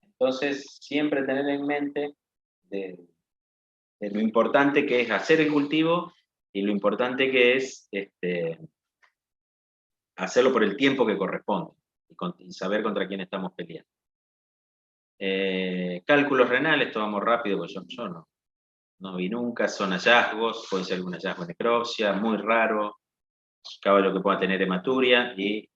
Entonces, siempre tener en mente de lo importante que es hacer el cultivo y lo importante que es hacerlo por el tiempo que corresponde y saber contra quién estamos peleando. Cálculos renales, esto vamos rápido, porque yo no vi nunca, son hallazgos, puede ser algún hallazgo de necropsia, muy raro, caballo que pueda tener hematuria, y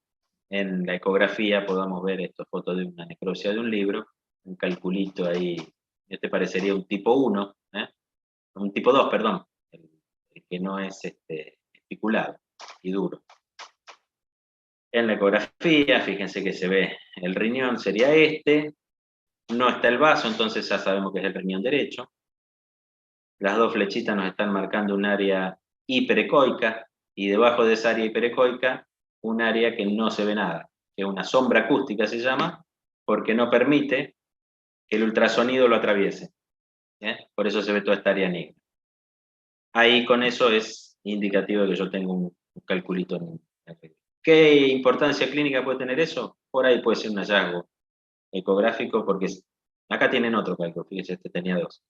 en la ecografía podamos ver esto, foto de una necropsia de un libro, un calculito ahí, este parecería un tipo 1, un tipo 2, perdón, el que no es espiculado y duro. En la ecografía, fíjense que se ve el riñón, sería no está el vaso, entonces ya sabemos que es el riñón derecho. Las dos flechitas nos están marcando un área hiperecoica, y debajo de esa área hiperecoica, un área que no se ve nada, que es una sombra acústica se llama, porque no permite que el ultrasonido lo atraviese. Por eso se ve toda esta área negra. Ahí con eso es indicativo de que yo tengo un calculito en el riñón. ¿Qué importancia clínica puede tener eso? Por ahí puede ser un hallazgo ecográfico, porque acá tienen otro cálculo, fíjense, este tenía 2.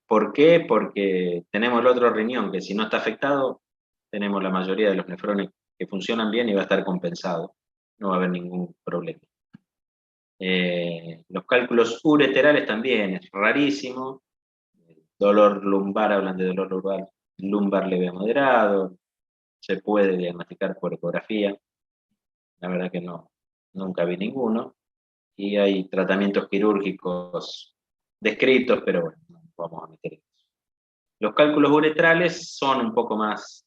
¿Por qué? Porque tenemos el otro riñón, que si no está afectado, tenemos la mayoría de los nefrones que funcionan bien y va a estar compensado. No va a haber ningún problema. Los cálculos ureterales también, es rarísimo. Dolor lumbar, hablan de dolor lumbar leve a moderado. Se puede diagnosticar por ecografía. La verdad que no, nunca vi ninguno. Y hay tratamientos quirúrgicos descritos, pero bueno, no vamos a meter en eso. Los cálculos uretrales son un poco más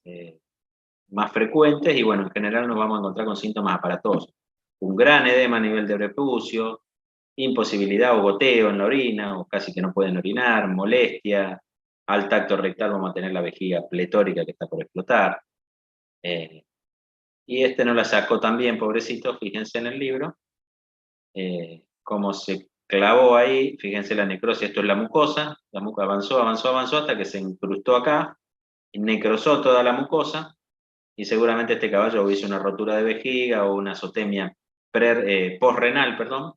frecuentes y bueno, en general nos vamos a encontrar con síntomas aparatosos. Un gran edema a nivel de prepucio, imposibilidad o goteo en la orina, o casi que no pueden orinar, molestia, al tacto rectal vamos a tener la vejiga pletórica que está por explotar. Y no la sacó tan bien, pobrecito, fíjense en el libro, cómo se clavó ahí, fíjense la necrosis, esto es la mucosa avanzó hasta que se incrustó acá, necrosó toda la mucosa, y seguramente este caballo hubiese una rotura de vejiga o una azotemia posrenal, perdón,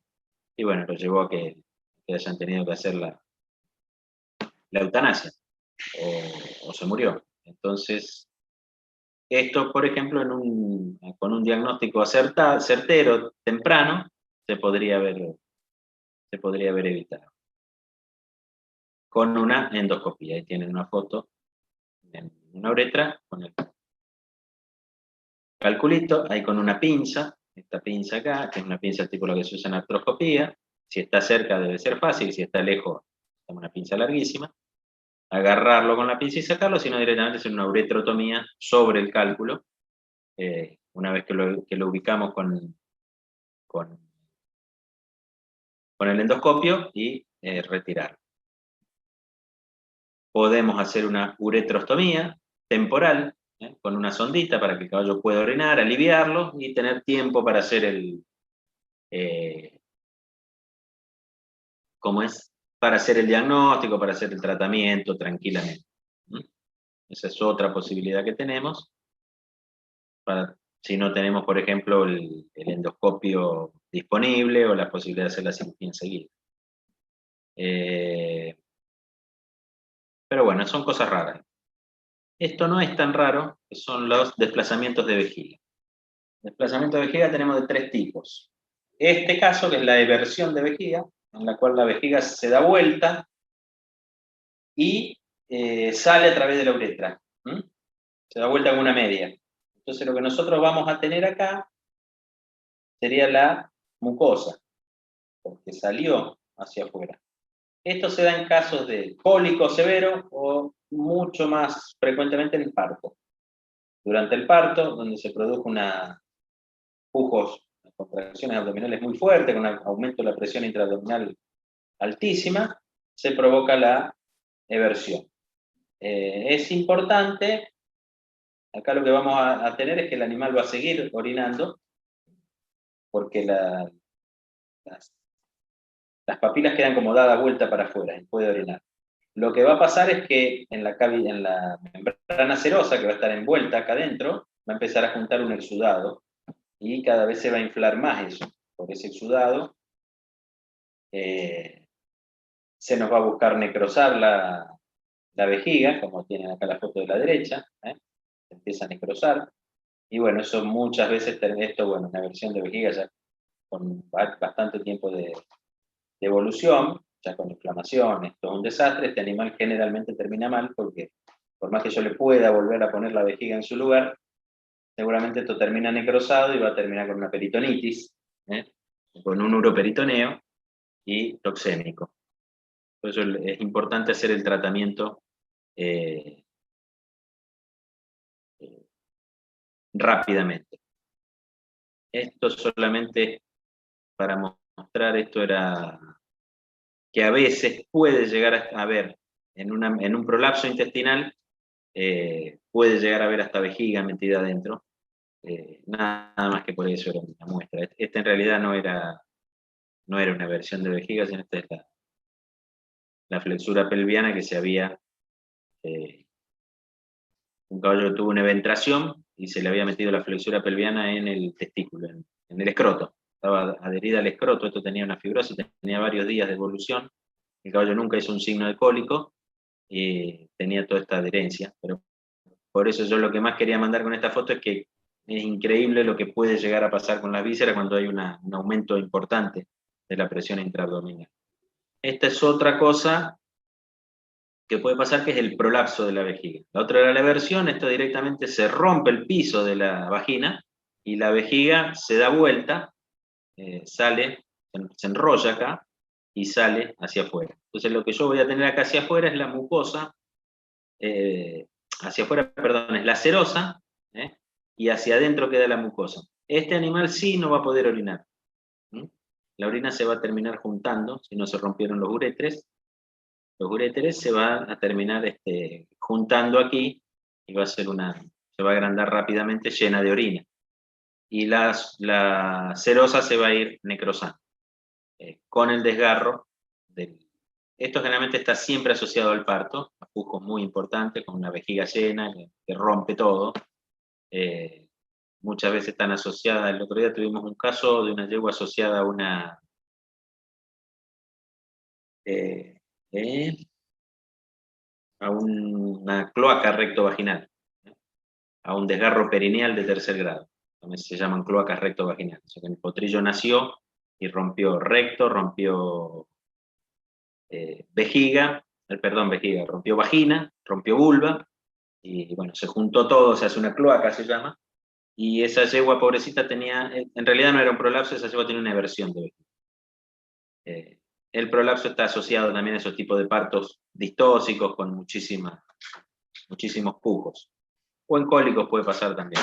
y bueno, lo llevó a que hayan tenido que hacer la eutanasia, o se murió. Entonces, esto, por ejemplo, con un diagnóstico certero, temprano, se podría haber evitado. Con una endoscopía. Ahí tienen una foto en una uretra con el calculito, ahí con una pinza, esta pinza acá, que es una pinza tipo la que se usa en artroscopía. Si está cerca debe ser fácil, si está lejos, es una pinza larguísima. Agarrarlo con la pinza y sacarlo, sino directamente hacer una uretrotomía sobre el cálculo. Una vez que lo ubicamos con el endoscopio y retirar. Podemos hacer una uretrostomía temporal, con una sondita para que el caballo pueda orinar, aliviarlo y tener tiempo para hacer para hacer el diagnóstico, para hacer el tratamiento tranquilamente. Esa es otra posibilidad que tenemos, si no tenemos, por ejemplo, el endoscopio disponible o la posibilidad de hacer la cirugía enseguida. Pero bueno, son cosas raras. Esto no es tan raro, que son los desplazamientos de vejiga. Desplazamientos de vejiga tenemos de 3 tipos. Este caso, que es la eversión de vejiga, en la cual la vejiga se da vuelta y sale a través de la uretra. Se da vuelta con una media. Entonces lo que nosotros vamos a tener acá sería la mucosa, porque salió hacia afuera. Esto se da en casos de cólico severo o mucho más frecuentemente en el parto. Durante el parto, donde se produjo pujos, contracciones abdominales muy fuertes, con un aumento de la presión intraabdominal altísima, se provoca la eversión. Es importante, acá lo que vamos a tener es que el animal va a seguir orinando, porque las papilas quedan como dadas vuelta para afuera y puede orinar. Lo que va a pasar es que en la membrana serosa, que va a estar envuelta acá adentro, va a empezar a juntar un exudado, y cada vez se va a inflar más eso, por ese exudado. Se nos va a buscar necrosar la vejiga, como tienen acá la foto de la derecha, se empieza a necrosar, y bueno, eso muchas veces, una versión de vejiga ya con bastante tiempo de evolución, ya con inflamación, esto es un desastre. Este animal generalmente termina mal, porque por más que yo le pueda volver a poner la vejiga en su lugar, seguramente esto termina necrosado y va a terminar con una peritonitis, con un uroperitoneo y toxémico. Por eso es importante hacer el tratamiento rápidamente. Esto solamente para mostrar, esto era que a veces puede llegar a haber, en un prolapso intestinal, puede llegar a haber hasta vejiga metida adentro. Nada más que por eso era una muestra. Esta en realidad no era una versión de vejiga, sino esta es la flexura pelviana que se había... un caballo tuvo una eventración y se le había metido la flexura pelviana en el testículo, en el escroto. Estaba adherida al escroto, esto tenía una fibrosis, tenía varios días de evolución. El caballo nunca hizo un signo de cólico y tenía toda esta adherencia. Pero por eso yo lo que más quería mandar con esta foto es que es increíble lo que puede llegar a pasar con las vísceras cuando hay un aumento importante de la presión intraabdominal. Esta es otra cosa que puede pasar, que es el prolapso de la vejiga. La otra era la eversión, esto directamente se rompe el piso de la vagina y la vejiga se da vuelta, sale, se enrolla acá y sale hacia afuera. Entonces lo que yo voy a tener acá hacia afuera es la mucosa, hacia afuera, perdón, es la serosa, y hacia adentro queda la mucosa. Este animal sí no va a poder orinar. La orina se va a terminar juntando, si no se rompieron los uretres. Los uretres se van a terminar juntando aquí y se va a agrandar rápidamente, llena de orina. Y la serosa se va a ir necrosando con el desgarro Esto generalmente está siempre asociado al parto, a pujos muy importantes, con una vejiga llena, que rompe todo. Muchas veces están asociadas, el otro día tuvimos un caso de una yegua asociada a una cloaca rectovaginal, a un desgarro perineal de tercer grado. También se llaman cloacas rectovaginales. O sea que el potrillo nació y rompió recto, rompió rompió vagina, rompió vulva, y bueno, se juntó todo, se hace una cloaca, se llama, y esa yegua pobrecita tenía, en realidad no era un prolapso, esa yegua tenía una eversión de vejiga. El prolapso está asociado también a esos tipos de partos distóxicos con muchísimos pujos. O en cólicos puede pasar también.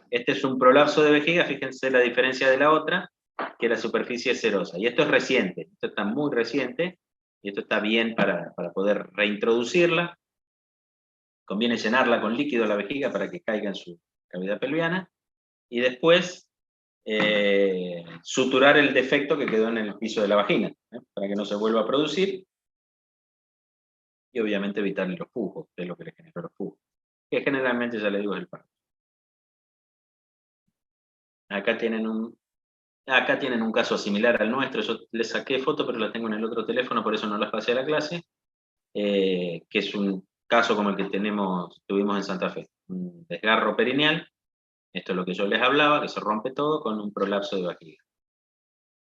Este es un prolapso de vejiga, fíjense la diferencia de la otra, que la superficie es serosa. Y esto es reciente, esto está muy reciente, y esto está bien para poder reintroducirla. Conviene llenarla con líquido a la vejiga para que caiga en su cavidad pelviana, y después suturar el defecto que quedó en el piso de la vagina, para que no se vuelva a producir, y obviamente evitar los pujos, que es lo que le generó los pujos, que generalmente, ya le digo, es el parto. Acá tienen un caso similar al nuestro. Yo les saqué foto, pero la tengo en el otro teléfono, por eso no las pasé a la clase, que es un caso como el que tuvimos en Santa Fe. Un desgarro perineal, esto es lo que yo les hablaba, que se rompe todo con un prolapso de vejiga.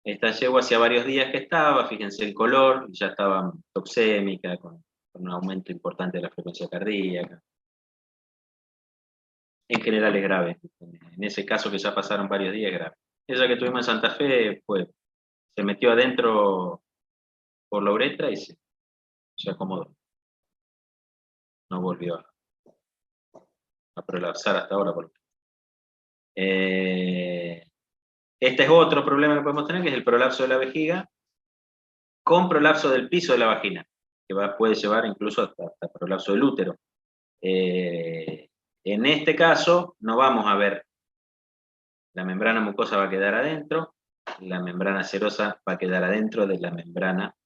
Esta yegua hacía varios días que estaba, fíjense el color, ya estaba toxémica, con un aumento importante de la frecuencia cardíaca. En general es grave. En ese caso que ya pasaron varios días, es grave. Esa que tuvimos en Santa Fe se metió adentro por la uretra y se acomodó. No volvió a prolapsar hasta ahora. Este es otro problema que podemos tener, que es el prolapso de la vejiga con prolapso del piso de la vagina, que puede llevar incluso hasta prolapso del útero. En este caso no vamos a ver, la membrana mucosa va a quedar adentro, la membrana serosa va a quedar adentro de la membrana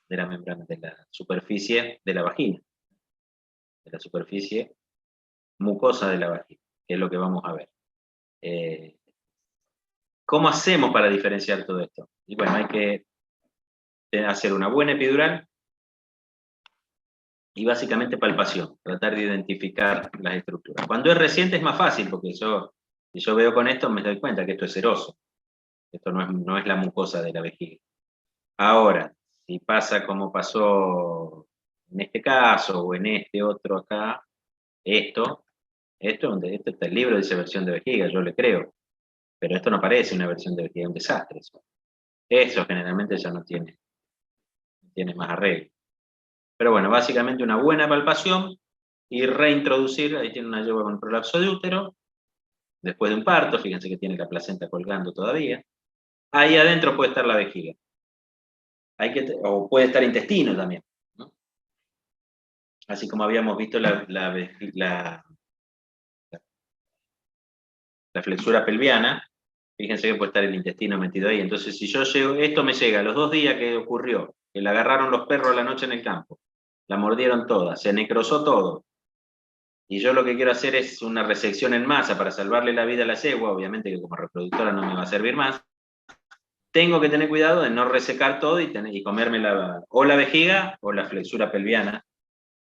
de la superficie de la vagina, de la superficie mucosa de la vagina, que es lo que vamos a ver. ¿Cómo hacemos para diferenciar todo esto? Y bueno, hay que hacer una buena epidural y básicamente palpación, tratar de identificar las estructuras. Cuando es reciente es más fácil, porque si yo veo con esto me doy cuenta que esto es seroso, esto no es la mucosa de la vejiga. Ahora, si pasa como pasó en este caso o en este otro acá, esto está el libro, dice versión de vejiga, yo le creo, pero esto no parece una versión de vejiga, es un desastre. Eso generalmente ya no tiene más arreglo. Pero bueno, básicamente una buena palpación y reintroducir, ahí tiene una yegua con prolapso de útero, después de un parto, fíjense que tiene la placenta colgando todavía. Ahí adentro puede estar la vejiga. O puede estar intestino también, ¿no? Así como habíamos visto la flexura pelviana, fíjense que puede estar el intestino metido ahí. Entonces, si esto me llega a los 2 días que ocurrió, que la agarraron los perros a la noche en el campo, la mordieron toda, se necrosó todo, y yo lo que quiero hacer es una resección en masa para salvarle la vida a la yegua, obviamente que como reproductora no me va a servir más, tengo que tener cuidado de no resecar todo y comerme o la vejiga o la flexura pelviana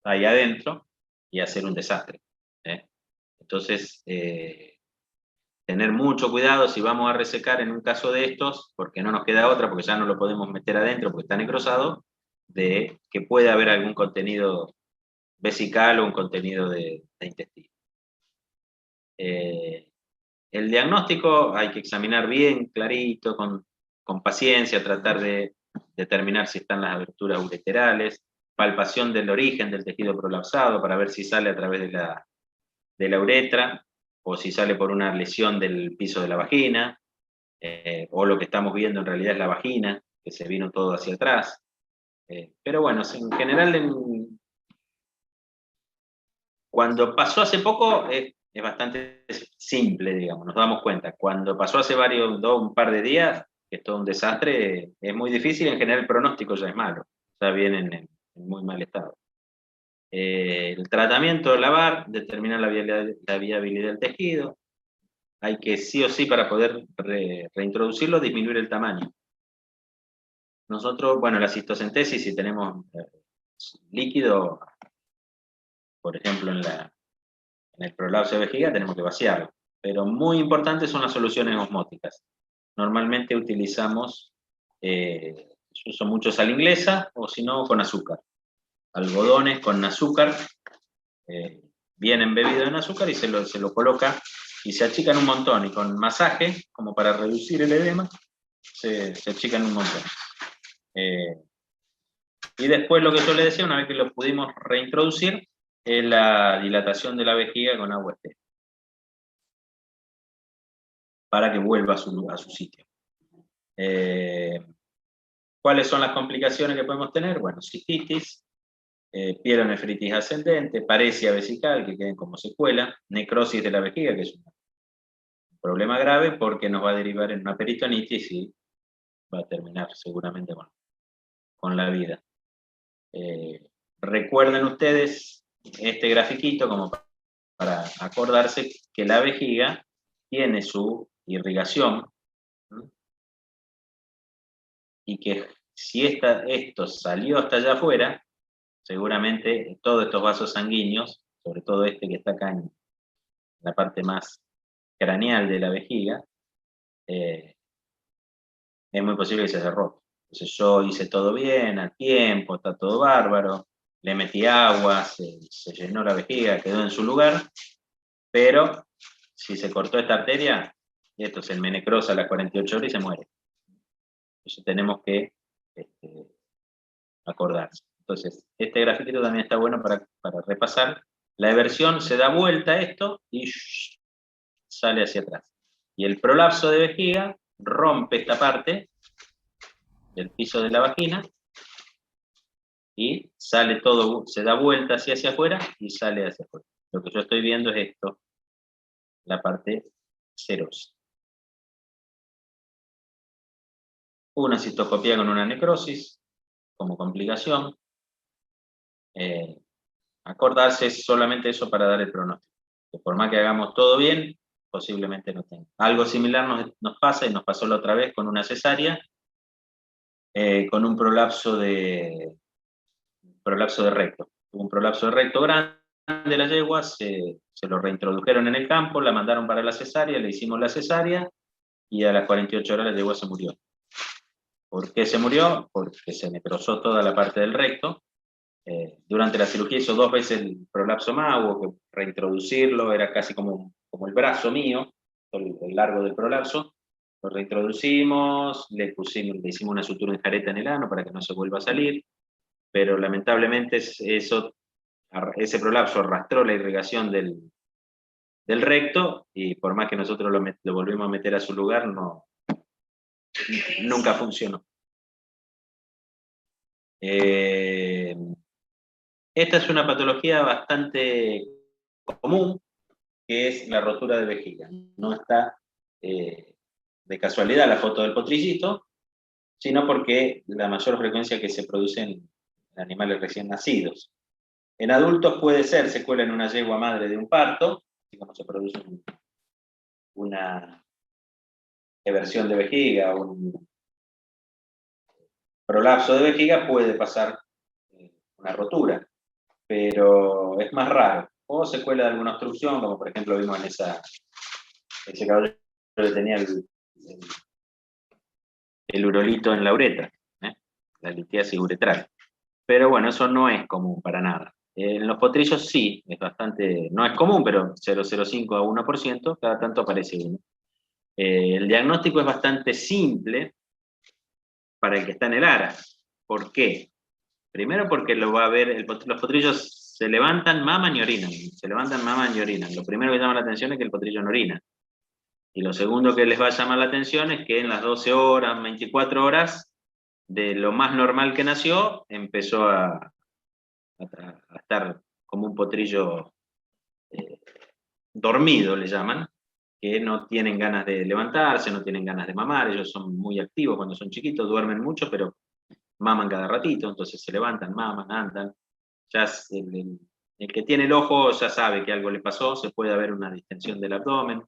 ahí adentro y hacer un desastre. Entonces, tener mucho cuidado si vamos a resecar en un caso de estos, porque no nos queda otra, porque ya no lo podemos meter adentro porque está necrosado, de que puede haber algún contenido vesical o un contenido de intestino. El diagnóstico hay que examinar bien, clarito, con paciencia, tratar de determinar si están las aberturas ureterales, palpación del origen del tejido prolapsado para ver si sale a través de la uretra o si sale por una lesión del piso de la vagina, o lo que estamos viendo en realidad es la vagina, que se vino todo hacia atrás. Pero bueno, en general, cuando pasó hace poco, es bastante simple, digamos, nos damos cuenta. Cuando pasó hace un par de días, que es todo un desastre, es muy difícil, en general el pronóstico ya es malo. ya vienen en muy mal estado. El tratamiento, lavar, determina la viabilidad del tejido. Hay que sí o sí, para poder reintroducirlo, disminuir el tamaño. Nosotros, bueno, la cistocentesis, si tenemos líquido, por ejemplo, en el prolapso de vejiga, tenemos que vaciarlo. Pero muy importantes son las soluciones osmóticas. Normalmente utilizamos, yo uso mucho sal inglesa, o si no, con azúcar. Algodones con azúcar, bien embebido en azúcar, y se lo coloca, y se achican un montón, y con masaje, como para reducir el edema, se achican un montón. Y después, lo que yo le decía, una vez que lo pudimos reintroducir, es la dilatación de la vejiga con agua estética, para que vuelva a su sitio. ¿Cuáles son las complicaciones que podemos tener? Bueno, cistitis, pielonefritis ascendente, paresia vesical, que queden como secuela, necrosis de la vejiga, que es un problema grave porque nos va a derivar en una peritonitis y va a terminar seguramente con la vida. Recuerden ustedes este grafiquito como para acordarse que la vejiga tiene su irrigación, ¿sí? Y que si esto salió hasta allá afuera, seguramente todos estos vasos sanguíneos, sobre todo este que está acá en la parte más craneal de la vejiga, es muy posible que se haya roto. Entonces yo hice todo bien, a tiempo, está todo bárbaro, le metí agua, se llenó la vejiga, quedó en su lugar, pero si se cortó esta arteria, esto se enmenecrosa a las 48 horas y se muere. Entonces tenemos que acordarse. Entonces, este grafiquito también está bueno para repasar. La eversión se da vuelta a esto y sale hacia atrás. Y el prolapso de vejiga rompe esta parte del piso de la vagina y sale todo, se da vuelta hacia afuera y sale hacia afuera. Lo que yo estoy viendo es esto, la parte serosa. Una cistoscopía con una necrosis como complicación. Acordarse solamente eso para dar el pronóstico. Que por más que hagamos todo bien, posiblemente no tenga. Algo similar nos pasa, y nos pasó la otra vez con una cesárea, con un prolapso de recto. Hubo un prolapso de recto grande de la yegua, se lo reintrodujeron en el campo, la mandaron para la cesárea, le hicimos la cesárea, y a las 48 horas la yegua se murió. ¿Por qué se murió? Porque se necrosó toda la parte del recto. Durante la cirugía hizo 2 veces el prolapso más, hubo que reintroducirlo, era casi como el brazo mío, el largo del prolapso. Lo reintroducimos, le hicimos una sutura en jareta en el ano para que no se vuelva a salir, pero lamentablemente ese prolapso arrastró la irrigación del recto, y por más que nosotros lo volvimos a meter a su lugar, nunca funcionó. Esta es una patología bastante común, que es la rotura de vejiga. No está de casualidad la foto del potrillito, sino porque la mayor frecuencia que se produce en animales recién nacidos. En adultos puede ser secuela en una yegua madre de un parto, así como se produce una eversión de vejiga, un prolapso de vejiga, puede pasar una rotura, pero es más raro. O secuela de alguna obstrucción, como por ejemplo vimos en ese caballero que tenía el urolito en la uretra, la litiasis uretral. Pero bueno, eso no es común para nada. En los potrillos sí, es bastante, no es común, pero 0,05 a 1%, cada tanto aparece uno. El diagnóstico es bastante simple para el que está en el ARA. ¿Por qué? Primero porque lo va a ver, los potrillos se levantan, maman y orinan. Se levantan, maman y orinan. Lo primero que llama la atención es que el potrillo no orina. Y lo segundo que les va a llamar la atención es que en las 12 horas, 24 horas, de lo más normal que nació, empezó a estar como un potrillo dormido, le llaman, que no tienen ganas de levantarse, no tienen ganas de mamar. Ellos son muy activos cuando son chiquitos, duermen mucho, pero maman cada ratito, entonces se levantan, maman, andan. Ya el que tiene el ojo ya sabe que algo le pasó, se puede haber una distensión del abdomen.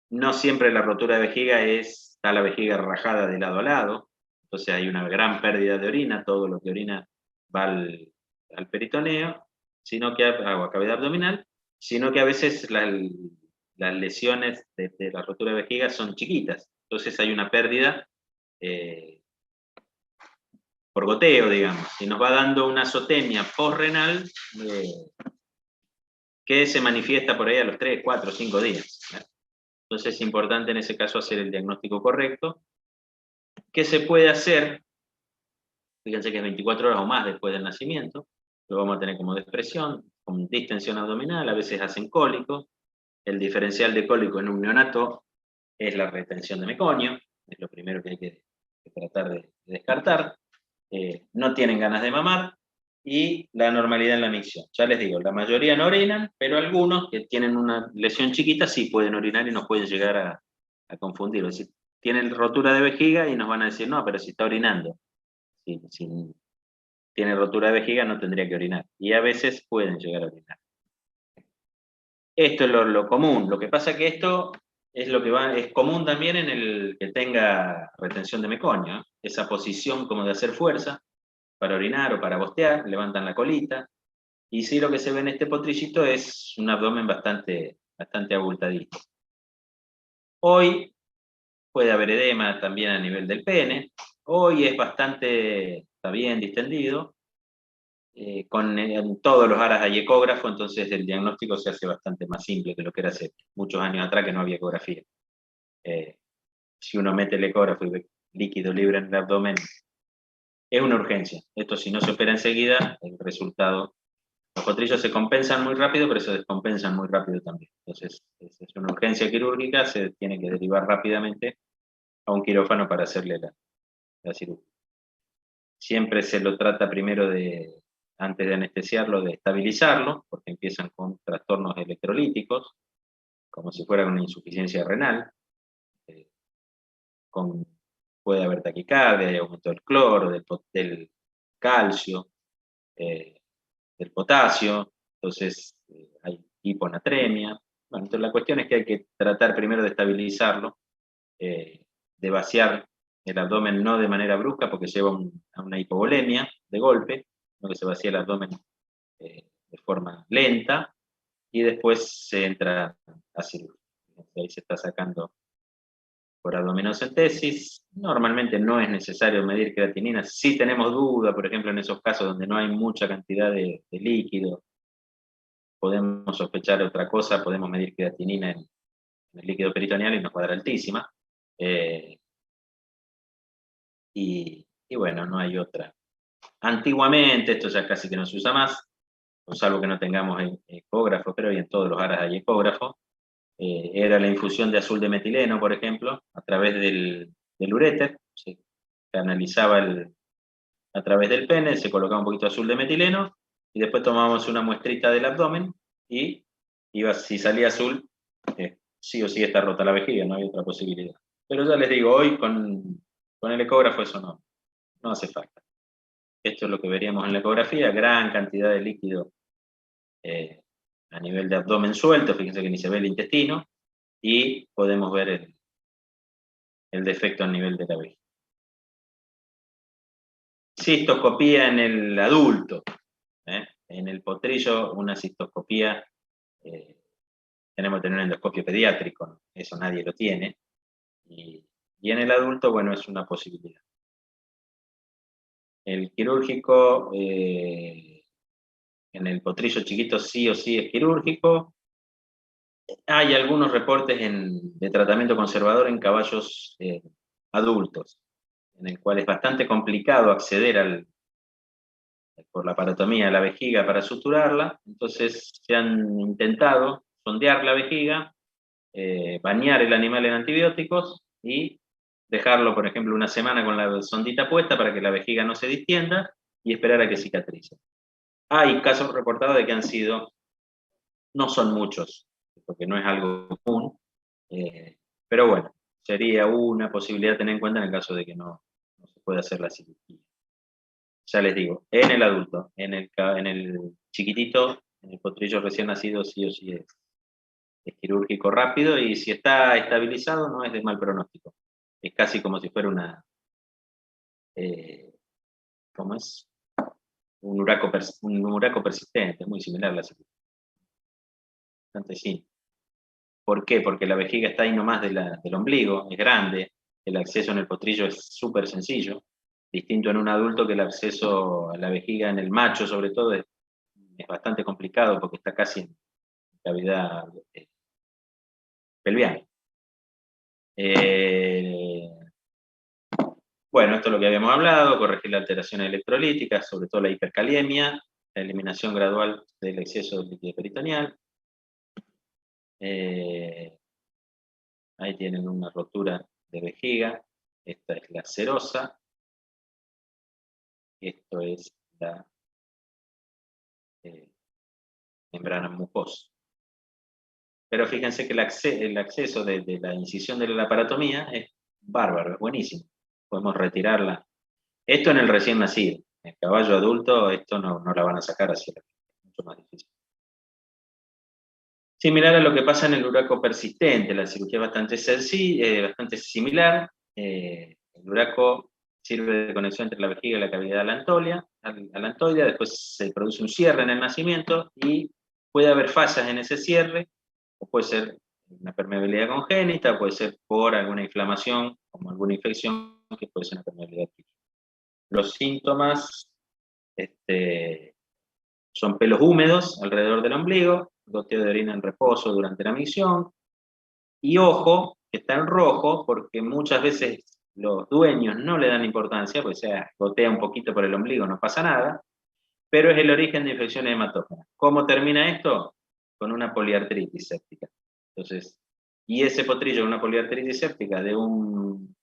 No siempre la rotura de vejiga está la vejiga rajada de lado a lado, entonces hay una gran pérdida de orina, todo lo que orina va al peritoneo, sino que a cavidad abdominal, sino que a veces las lesiones de la rotura de vejiga son chiquitas, entonces hay una pérdida por goteo, digamos, y nos va dando una azotemia postrenal que se manifiesta por ahí a los 3, 4, 5 días. Entonces es importante en ese caso hacer el diagnóstico correcto. ¿Qué se puede hacer? Fíjense que es 24 horas o más después del nacimiento. Lo vamos a tener como depresión, con distensión abdominal, a veces hacen cólico. El diferencial de cólico en un neonato es la retención de meconio, es lo primero que hay que tratar de descartar. No tienen ganas de mamar y la normalidad en la micción. Ya les digo, la mayoría no orinan, pero algunos que tienen una lesión chiquita sí pueden orinar y nos pueden llegar a confundir. Es decir, tienen rotura de vejiga y nos van a decir, no, pero si está orinando. Si tiene rotura de vejiga no tendría que orinar. Y a veces pueden llegar a orinar. Esto es lo común. Lo que pasa es que esto es lo que es común también en el que tenga retención de meconio, ¿eh? Esa posición como de hacer fuerza para orinar o para bostear, levantan la colita. Y sí, lo que se ve en este potrillito es un abdomen bastante abultadito. Hoy puede haber edema también a nivel del pene. Hoy es está bien distendido. En todos los aras hay ecógrafo, entonces el diagnóstico se hace bastante más simple que lo que era hace muchos años atrás que no había ecografía. Si uno mete el ecógrafo y ve líquido libre en el abdomen, es una urgencia. Esto si no se opera enseguida, el resultado... Los potrillos se compensan muy rápido, pero se descompensan muy rápido también. Entonces, es una urgencia quirúrgica, se tiene que derivar rápidamente a un quirófano para hacerle la cirugía. Siempre se lo trata primero antes de anestesiarlo, de estabilizarlo, porque empiezan con trastornos electrolíticos, como si fuera una insuficiencia renal. Puede haber taquicardia, hay aumento del cloro, del calcio, del potasio, entonces hay hiponatremia. Bueno, entonces la cuestión es que hay que tratar primero de estabilizarlo, de vaciar el abdomen no de manera brusca porque lleva a una hipovolemia de golpe, sino que se vacía el abdomen de forma lenta y después se entra a cirugía. Ahí se está sacando por abdominocentesis. Normalmente no es necesario medir creatinina. Si tenemos duda, por ejemplo, en esos casos donde no hay mucha cantidad de líquido, podemos sospechar otra cosa, podemos medir creatinina en el líquido peritoneal y nos va a dar altísima. Y bueno, no hay otra. Antiguamente, esto ya casi que no se usa más, salvo que no tengamos ecógrafo, pero hoy en todos los aras hay ecógrafo. Era la infusión de azul de metileno, por ejemplo, a través del uréter. Se canalizaba a través del pene, se colocaba un poquito de azul de metileno, y después tomábamos una muestrita del abdomen, y si salía azul, sí o sí está rota la vejiga, no hay otra posibilidad. Pero ya les digo, hoy con el ecógrafo eso no hace falta. Esto es lo que veríamos en la ecografía, gran cantidad de líquido a nivel de abdomen suelto, fíjense que ni se ve el intestino, y podemos ver el defecto a nivel de la vejiga. Cistoscopía en el adulto. En el potrillo, una cistoscopía, tenemos que tener un endoscopio pediátrico, ¿no? Eso nadie lo tiene, y en el adulto, bueno, es una posibilidad. El quirúrgico, en el potrillo chiquito sí o sí es quirúrgico. Hay algunos reportes de tratamiento conservador en caballos adultos, en el cual es bastante complicado acceder por la parotomía a la vejiga para suturarla, entonces se han intentado sondear la vejiga, bañar el animal en antibióticos y dejarlo, por ejemplo, una semana con la sondita puesta para que la vejiga no se distienda y esperar a que cicatrice. Hay casos reportados de que no son muchos, porque no es algo común, pero bueno, sería una posibilidad a tener en cuenta en el caso de que no se pueda hacer la cirugía. ya les digo, en el adulto, en el chiquitito, en el potrillo recién nacido, sí o sí es quirúrgico rápido, y si está estabilizado no es de mal pronóstico. Es casi como si fuera ¿cómo es? Un uraco persistente, muy similar a la cirugía. Bastante sí. ¿Por qué? Porque la vejiga está ahí nomás del ombligo, es grande, el acceso en el potrillo es súper sencillo, distinto en un adulto que el acceso a la vejiga en el macho sobre todo es bastante complicado porque está casi en cavidad pelviana. Bueno, esto es lo que habíamos hablado, corregir la alteración electrolítica, sobre todo la hipercaliemia, la eliminación gradual del exceso del líquido peritoneal. Ahí tienen una rotura de vejiga, esta es la serosa, esto es la membrana mucosa. Pero fíjense que el acceso de la incisión de la laparatomía es bárbaro, es buenísimo. Podemos retirarla. Esto en el recién nacido. En el caballo adulto esto no la van a sacar así, es mucho más difícil. Similar a lo que pasa en el uraco persistente, la cirugía es bastante similar. El uraco sirve de conexión entre la vejiga y la cavidad alantoidea, después se produce un cierre en el nacimiento y puede haber fallas en ese cierre, o puede ser una permeabilidad congénita, puede ser por alguna inflamación, como alguna infección, que puede ser una permeabilidad química. Los síntomas son pelos húmedos alrededor del ombligo, goteo de orina en reposo durante la micción, y ojo, que está en rojo, porque muchas veces los dueños no le dan importancia, pues gotea un poquito por el ombligo, no pasa nada, pero es el origen de infecciones hematógenas. ¿Cómo termina esto? Con una poliartritis séptica. Entonces, y ese potrillo, una poliartritis séptica de un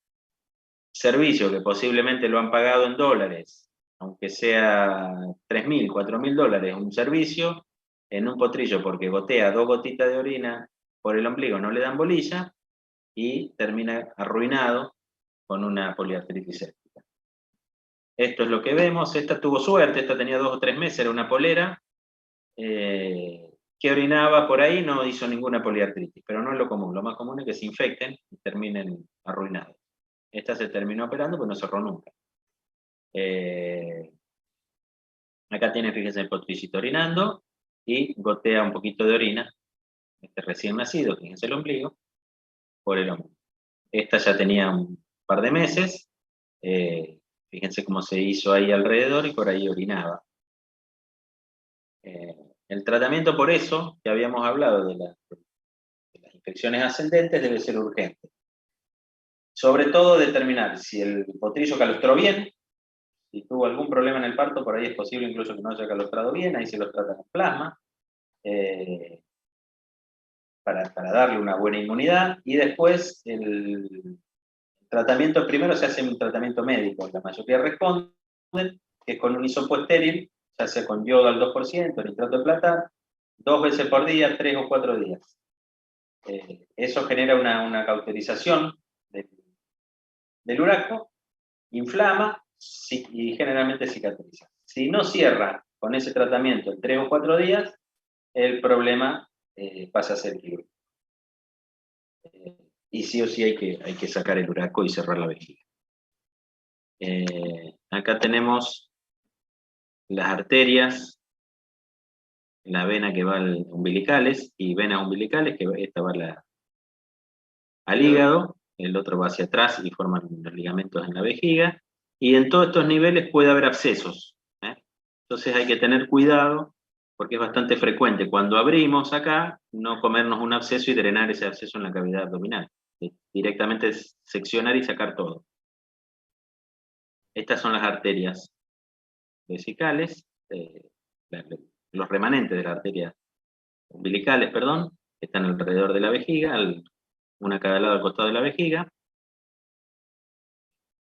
servicio que posiblemente lo han pagado en dólares, aunque sea $3.000, $4.000 un servicio, en un potrillo porque gotea 2 gotitas de orina por el ombligo, no le dan bolilla, y termina arruinado con una poliartritis séptica. Esto es lo que vemos. Esta tuvo suerte, esta tenía 2 o 3 meses, era una polera, que orinaba por ahí, no hizo ninguna poliartritis, pero no es lo común. Lo más común es que se infecten y terminen arruinados. Esta se terminó operando, pero no cerró nunca. Acá tienen, fíjense, el potricito orinando y gotea un poquito de orina, recién nacido, fíjense el ombligo, por el hombro. Esta ya tenía un par de meses, fíjense cómo se hizo ahí alrededor y por ahí orinaba. El tratamiento por eso, que habíamos hablado de las infecciones ascendentes, debe ser urgente. Sobre todo determinar si el potrillo calostró bien, si tuvo algún problema en el parto, por ahí es posible incluso que no haya calostrado bien, ahí se los trata con plasma, para darle una buena inmunidad, y después el tratamiento primero se hace un tratamiento médico, la mayoría responden, que es con un hisopo estéril, se hace con yodo al 2%, nitrato de plata, 2 veces por día, 3 o 4 días. Eso genera una cauterización del uraco, inflama y generalmente cicatriza. Si no cierra con ese tratamiento en 3 o 4 días, el problema pasa a ser quirúrgico. Y sí o sí hay que sacar el uraco y cerrar la vejiga. Acá tenemos las arterias, la vena que va al umbilicales, y venas umbilicales, que esta va al hígado, el otro va hacia atrás y forman los ligamentos en la vejiga, y en todos estos niveles puede haber abscesos. Entonces hay que tener cuidado, porque es bastante frecuente cuando abrimos acá, no comernos un absceso y drenar ese absceso en la cavidad abdominal. Directamente seccionar y sacar todo. Estas son las arterias vesicales, los remanentes de las arterias umbilicales, perdón, que están alrededor de la vejiga, una a cada lado al costado de la vejiga.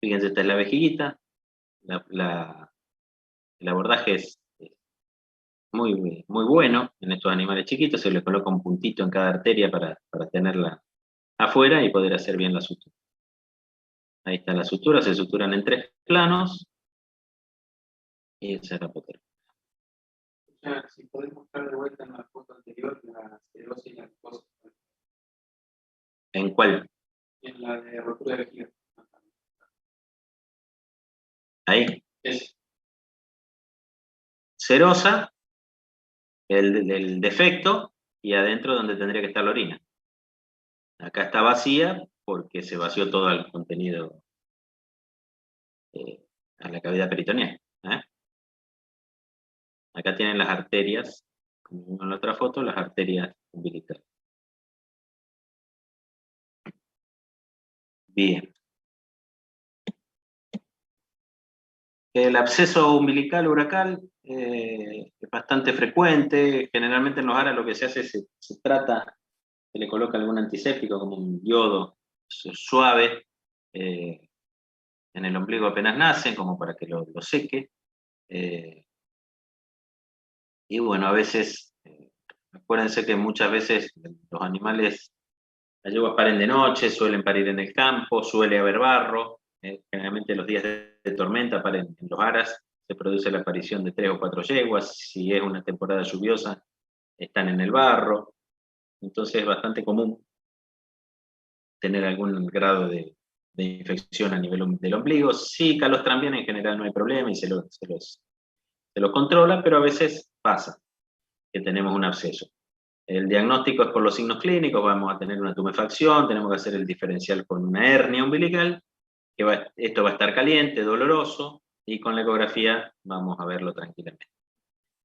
Fíjense, esta es la vejiguita. El abordaje es muy, muy bueno en estos animales chiquitos, se le coloca un puntito en cada arteria para tenerla afuera y poder hacer bien la sutura. Ahí están las suturas, se suturan en 3 planos. Y esa es la hipotermia. Ya, si podés mostrar de vuelta en la foto anterior la cirrosis y la glucosa. ¿En cuál? En la de rotura de vejiga. Ahí. Es Serosa, el defecto, y adentro donde tendría que estar la orina. Acá está vacía porque se vació todo el contenido a la cavidad peritoneal. Acá tienen las arterias, como en la otra foto, las arterias umbilicales. Bien. El absceso umbilical ubracal es bastante frecuente. Generalmente en los ARA lo que se hace es se trata, se le coloca algún antiséptico como un yodo suave en el ombligo apenas nacen, como para que lo seque. Y bueno, a veces, acuérdense que muchas veces los animales, las yeguas paren de noche, suelen parir en el campo, suele haber barro. Generalmente los días de tormenta paren en los aras, se produce la aparición de 3 o 4 yeguas. Si es una temporada lluviosa, están en el barro. Entonces es bastante común tener algún grado de infección a nivel del ombligo. Si calostran bien, en general no hay problema y se los controla, pero a veces pasa que tenemos un absceso. El diagnóstico es por los signos clínicos, vamos a tener una tumefacción, tenemos que hacer el diferencial con una hernia umbilical, esto va a estar caliente, doloroso, y con la ecografía vamos a verlo tranquilamente.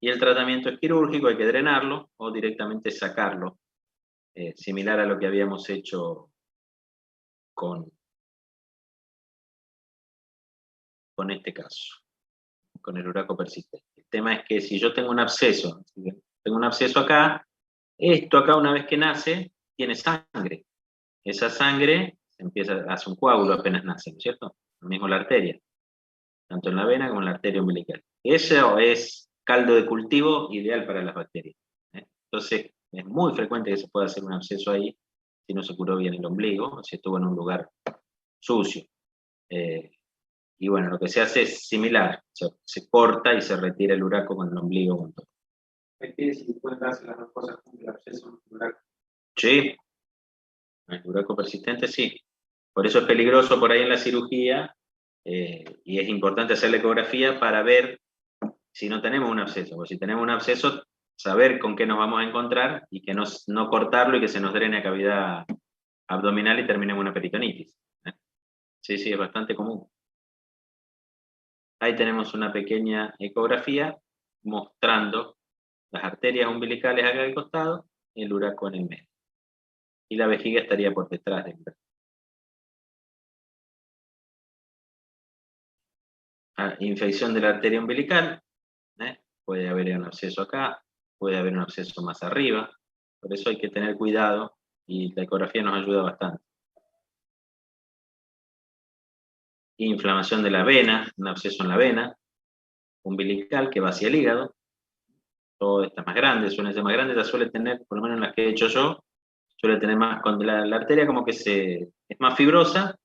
Y el tratamiento es quirúrgico, hay que drenarlo o directamente sacarlo, similar a lo que habíamos hecho con este caso, con el uraco persistente. El tema es que si yo tengo un absceso acá, esto acá una vez que nace, tiene sangre. Esa sangre hace un coágulo apenas nace, ¿no es cierto? Lo mismo la arteria, tanto en la vena como en la arteria umbilical. Eso es caldo de cultivo ideal para las bacterias. Entonces, es muy frecuente que se pueda hacer un absceso ahí si no se curó bien el ombligo, o si estuvo en un lugar sucio. Y bueno, lo que se hace es similar, se corta y se retira el uraco con el ombligo. Con todo. Si pueden darse las dos cosas juntas, el absceso y el uraco. Sí, el uraco persistente sí. Por eso es peligroso por ahí en la cirugía y es importante hacer la ecografía para ver si no tenemos un absceso. O si tenemos un absceso, saber con qué nos vamos a encontrar y que no cortarlo y que se nos drene a cavidad abdominal y terminemos una peritonitis. Sí, sí, es bastante común. Ahí tenemos una pequeña ecografía mostrando las arterias umbilicales acá al costado y el uraco en el medio. Y la vejiga estaría por detrás del uraco. Infección de la arteria umbilical, puede haber un absceso acá, puede haber un absceso más arriba, por eso hay que tener cuidado y la ecografía nos ayuda bastante. Inflamación de la vena, un absceso en la vena umbilical que vacía el hígado, todo está más grande, suele ser más grande, ya suele tener, por lo menos en las que he hecho yo, suele tener más, con la arteria como que es más fibrosa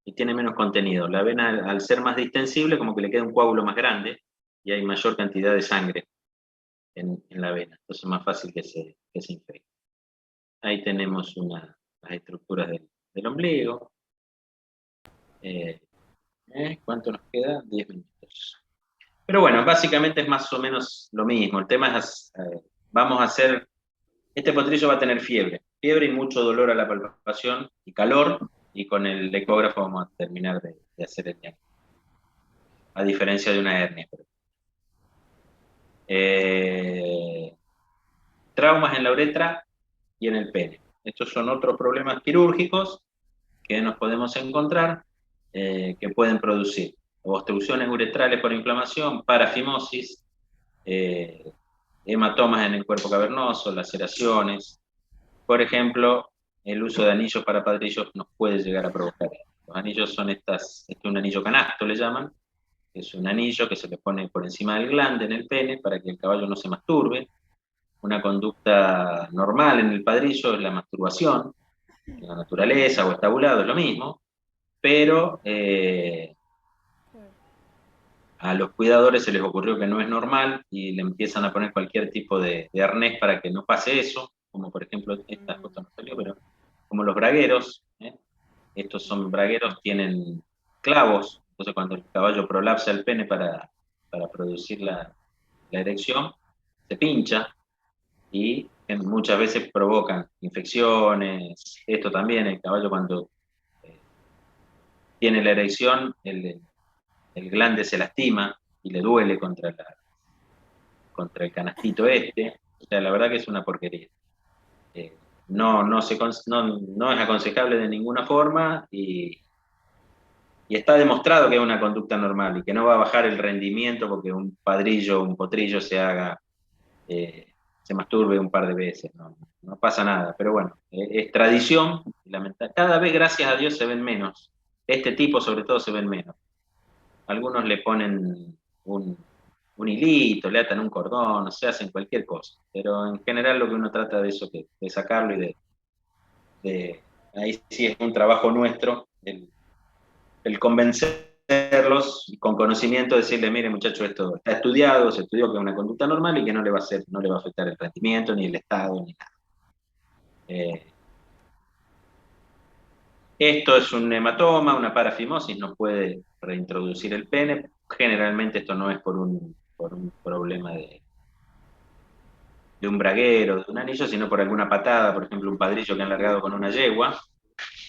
y tiene menos contenido. La vena, al ser más distensible, como que le queda un coágulo más grande y hay mayor cantidad de sangre en la vena. Entonces es más fácil que se infecte. Ahí tenemos las estructuras del ombligo. ¿Cuánto nos queda? 10 minutos. Pero bueno, básicamente es más o menos lo mismo. El tema es, vamos a hacer, este potrillo va a tener fiebre y mucho dolor a la palpación y calor, y con el ecógrafo vamos a terminar de hacer el diagnóstico. A diferencia de una hernia. Traumas en la uretra y en el pene. Estos son otros problemas quirúrgicos que nos podemos encontrar que pueden producir obstrucciones uretrales por inflamación, parafimosis, hematomas en el cuerpo cavernoso, laceraciones. Por ejemplo, el uso de anillos para padrillos nos puede llegar a provocar. Los anillos son un anillo canasto le llaman, es un anillo que se le pone por encima del glande en el pene para que el caballo no se masturbe. Una conducta normal en el padrillo es la masturbación, en la naturaleza o estabulado es lo mismo, pero a los cuidadores se les ocurrió que no es normal y le empiezan a poner cualquier tipo de arnés para que no pase eso, como por ejemplo, esta foto no salió, pero como los bragueros, ¿eh? Estos son bragueros, tienen clavos, entonces cuando el caballo prolapsa el pene para producir la erección, se pincha y muchas veces provocan infecciones. Esto también, el caballo cuando tiene la erección, el glande se lastima y le duele contra el canastito este. O sea, la verdad que es una porquería. No es aconsejable de ninguna forma y está demostrado que es una conducta normal y que no va a bajar el rendimiento porque un padrillo, un potrillo se masturbe un par de veces, no pasa nada, pero bueno, es tradición, cada vez gracias a Dios se ven menos, este tipo sobre todo se ven menos. Algunos le ponen un hilito, le atan un cordón, o sea, hacen cualquier cosa, pero en general lo que uno trata de eso, de sacarlo y ahí sí es un trabajo nuestro, el convencerlos con conocimiento, decirle, mire muchacho, esto está estudiado, se estudió que es una conducta normal y que no le va a afectar el rendimiento, ni el estado, ni nada. Esto es un hematoma, una parafimosis, no puede reintroducir el pene. Generalmente esto no es por un problema de un braguero, de un anillo, sino por alguna patada, por ejemplo, un padrillo que han largado con una yegua,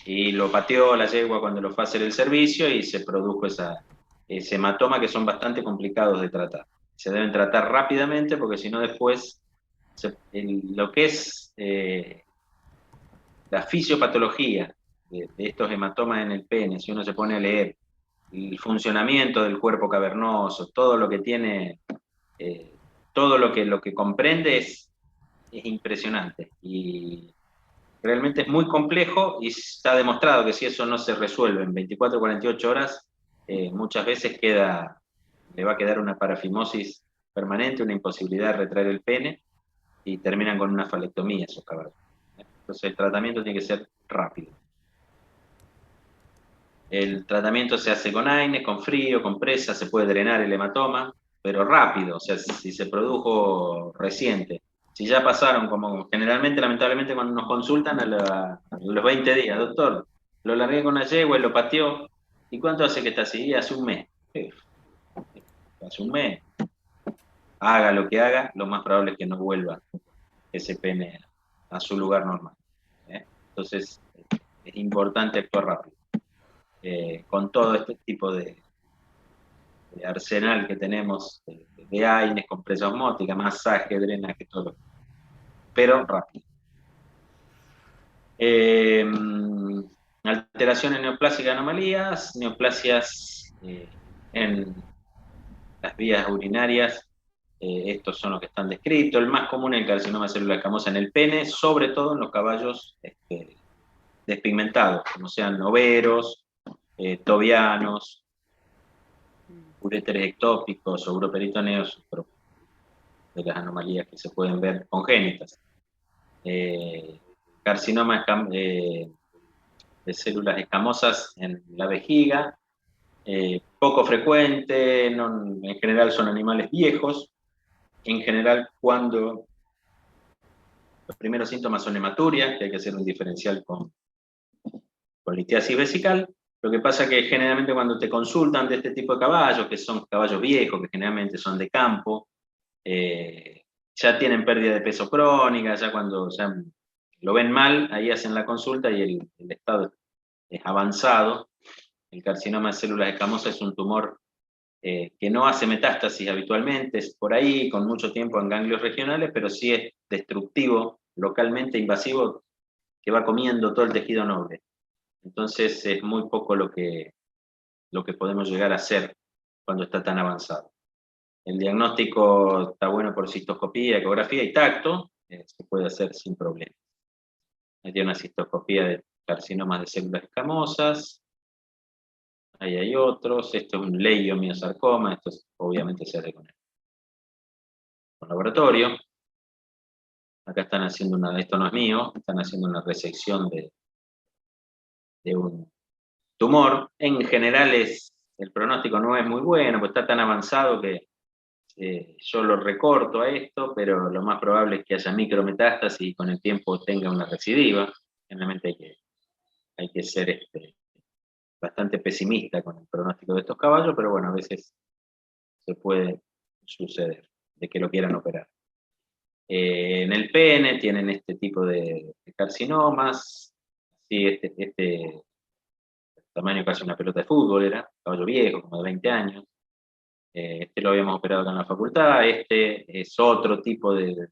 y lo pateó la yegua cuando lo fue a hacer el servicio y se produjo ese hematoma que son bastante complicados de tratar. Se deben tratar rápidamente porque si no después lo que es la fisiopatología de estos hematomas en el pene, si uno se pone a leer el funcionamiento del cuerpo cavernoso, todo lo que tiene, todo lo que comprende es impresionante. Y realmente es muy complejo y está demostrado que si eso no se resuelve en 24 o 48 horas, muchas veces le va a quedar una parafimosis permanente, una imposibilidad de retraer el pene y terminan con una falectomía esos caballos. Entonces el tratamiento tiene que ser rápido. El tratamiento se hace con AINES, con frío, con presa, se puede drenar el hematoma, pero rápido, o sea, si se produjo reciente. Si ya pasaron, como generalmente, lamentablemente, cuando nos consultan a los 20 días, doctor, lo largué con la yegua y lo pateó, ¿y cuánto hace que está así? Hace un mes. Hace un mes. Haga lo que haga, lo más probable es que no vuelva ese pene a su lugar normal. Entonces, es importante actuar rápido. Con todo este tipo de arsenal que tenemos de AINES, con presa osmótica, masaje, drenaje, todo. Pero rápido. Alteraciones neoplásicas, anomalías, neoplasias en las vías urinarias, estos son los que están descritos. El más común es el carcinoma de célula escamosa en el pene, sobre todo en los caballos despigmentados, como sean overos, tobianos, uréteres ectópicos o uroperitoneos, de las anomalías que se pueden ver congénitas. Carcinoma de células escamosas en la vejiga, poco frecuente, en general son animales viejos, en general cuando los primeros síntomas son hematuria, que hay que hacer un diferencial con litiasis vesical. Lo que pasa es que generalmente cuando te consultan de este tipo de caballos, que son caballos viejos, que generalmente son de campo, ya tienen pérdida de peso crónica, ya cuando ya lo ven mal, ahí hacen la consulta y el estado es avanzado. El carcinoma de células escamosas es un tumor que no hace metástasis habitualmente, es por ahí, con mucho tiempo en ganglios regionales, pero sí es destructivo, localmente invasivo, que va comiendo todo el tejido noble. Entonces es muy poco lo que podemos llegar a hacer cuando está tan avanzado. El diagnóstico está bueno por cistoscopía, ecografía y tacto, se puede hacer sin problema. Hay una cistoscopía de carcinomas de células escamosas, ahí hay otros, esto es un leiomiosarcoma, esto obviamente se hace con laboratorio. Acá están haciendo esto no es mío, están haciendo una resección de un tumor. En general es el pronóstico no es muy bueno, pues está tan avanzado que yo lo recorto a esto, pero lo más probable es que haya micrometástasis y con el tiempo tenga una recidiva. Generalmente hay que ser bastante pesimista con el pronóstico de estos caballos, pero bueno, a veces se puede suceder de que lo quieran operar. En el pene tienen este tipo de carcinomas, sí, este tamaño casi una pelota de fútbol era, caballo viejo, como de 20 años. Este lo habíamos operado acá en la facultad, este es otro tipo de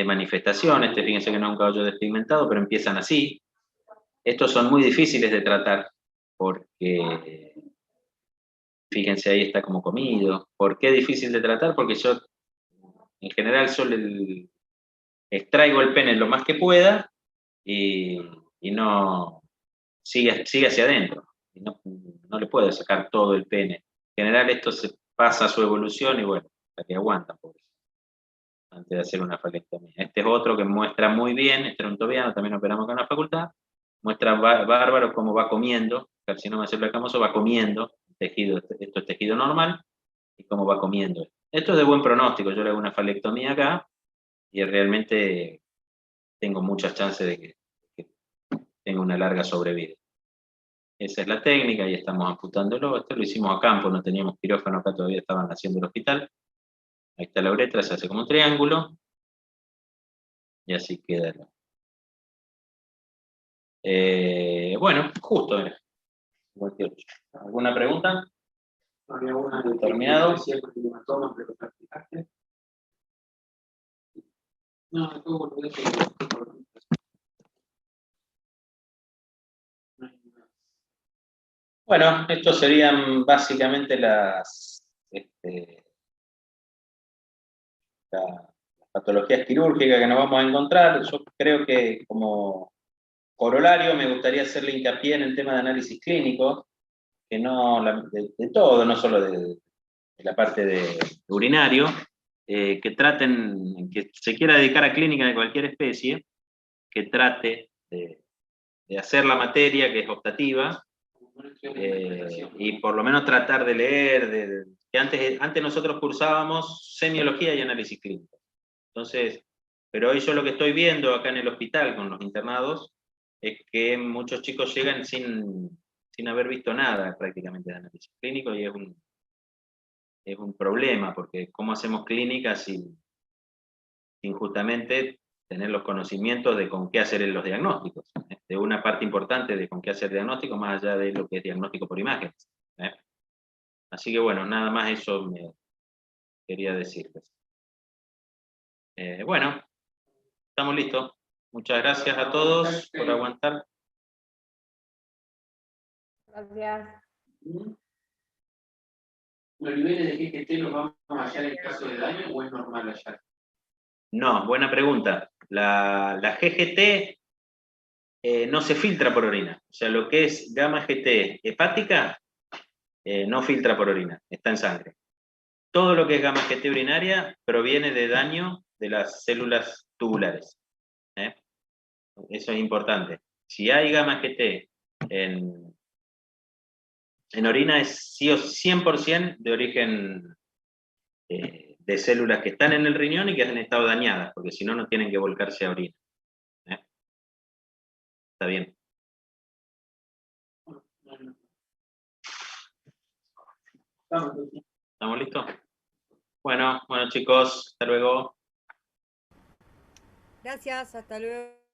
manifestación, fíjense que no es un caballo despigmentado, pero empiezan así. Estos son muy difíciles de tratar, porque, fíjense, ahí está como comido. ¿Por qué difícil de tratar? Porque yo, en general, solo extraigo el pene lo más que pueda y no sigue hacia adentro. Y no le puedo sacar todo el pene. En general esto se pasa a su evolución y bueno, hasta que aguantan, por eso, antes de hacer una falectomía. Este es otro que muestra muy bien, este era un tobiano, también operamos acá en la facultad, muestra bárbaro cómo va comiendo, carcinoma celular escamoso va comiendo tejido, esto es tejido normal, y cómo va comiendo. Esto es de buen pronóstico, yo le hago una falectomía acá, y realmente tengo muchas chances de que tenga una larga sobrevida. Esa es la técnica, y estamos amputándolo. Esto lo hicimos a campo, no teníamos quirófano acá, todavía estaban haciendo el hospital. Ahí está la uretra, se hace como un triángulo, y así queda. Bueno, justo, mira. 58. ¿Alguna pregunta? Había una ¿Terminado? decía con el hematoma, pero lo practicaste. No, todo lo de eso. Bueno, estos serían básicamente las patologías quirúrgicas que nos vamos a encontrar. Yo creo que como corolario me gustaría hacerle hincapié en el tema de análisis clínico, que no de todo, no solo de la parte de urinario, que traten, que se quiera dedicar a clínica de cualquier especie, que trate de hacer la materia que es optativa, y por lo menos tratar de leer, que antes nosotros cursábamos semiología y análisis clínico. Entonces, pero hoy yo lo que estoy viendo acá en el hospital con los internados es que muchos chicos llegan sin haber visto nada prácticamente de análisis clínico, y es un problema, porque ¿cómo hacemos clínica sin justamente tener los conocimientos de con qué hacer los diagnósticos? De una parte importante de con qué hacer diagnóstico, más allá de lo que es diagnóstico por imágenes. Así que bueno, nada más eso me quería decirles. Bueno, estamos listos. Muchas gracias a todos por aguantar. Gracias. ¿Los niveles de GGT los vamos a hallar en caso de daño o es normal hallar? No, buena pregunta. La GGT no se filtra por orina. O sea, lo que es gamma GT hepática no filtra por orina, está en sangre. Todo lo que es gamma GT urinaria proviene de daño de las células tubulares. Eso es importante. Si hay gamma GT en orina, es sí o 100% de origen de células que están en el riñón y que han estado dañadas, porque si no, no tienen que volcarse a orina. Está bien. ¿Estamos listos? Bueno, chicos, hasta luego. Gracias, hasta luego.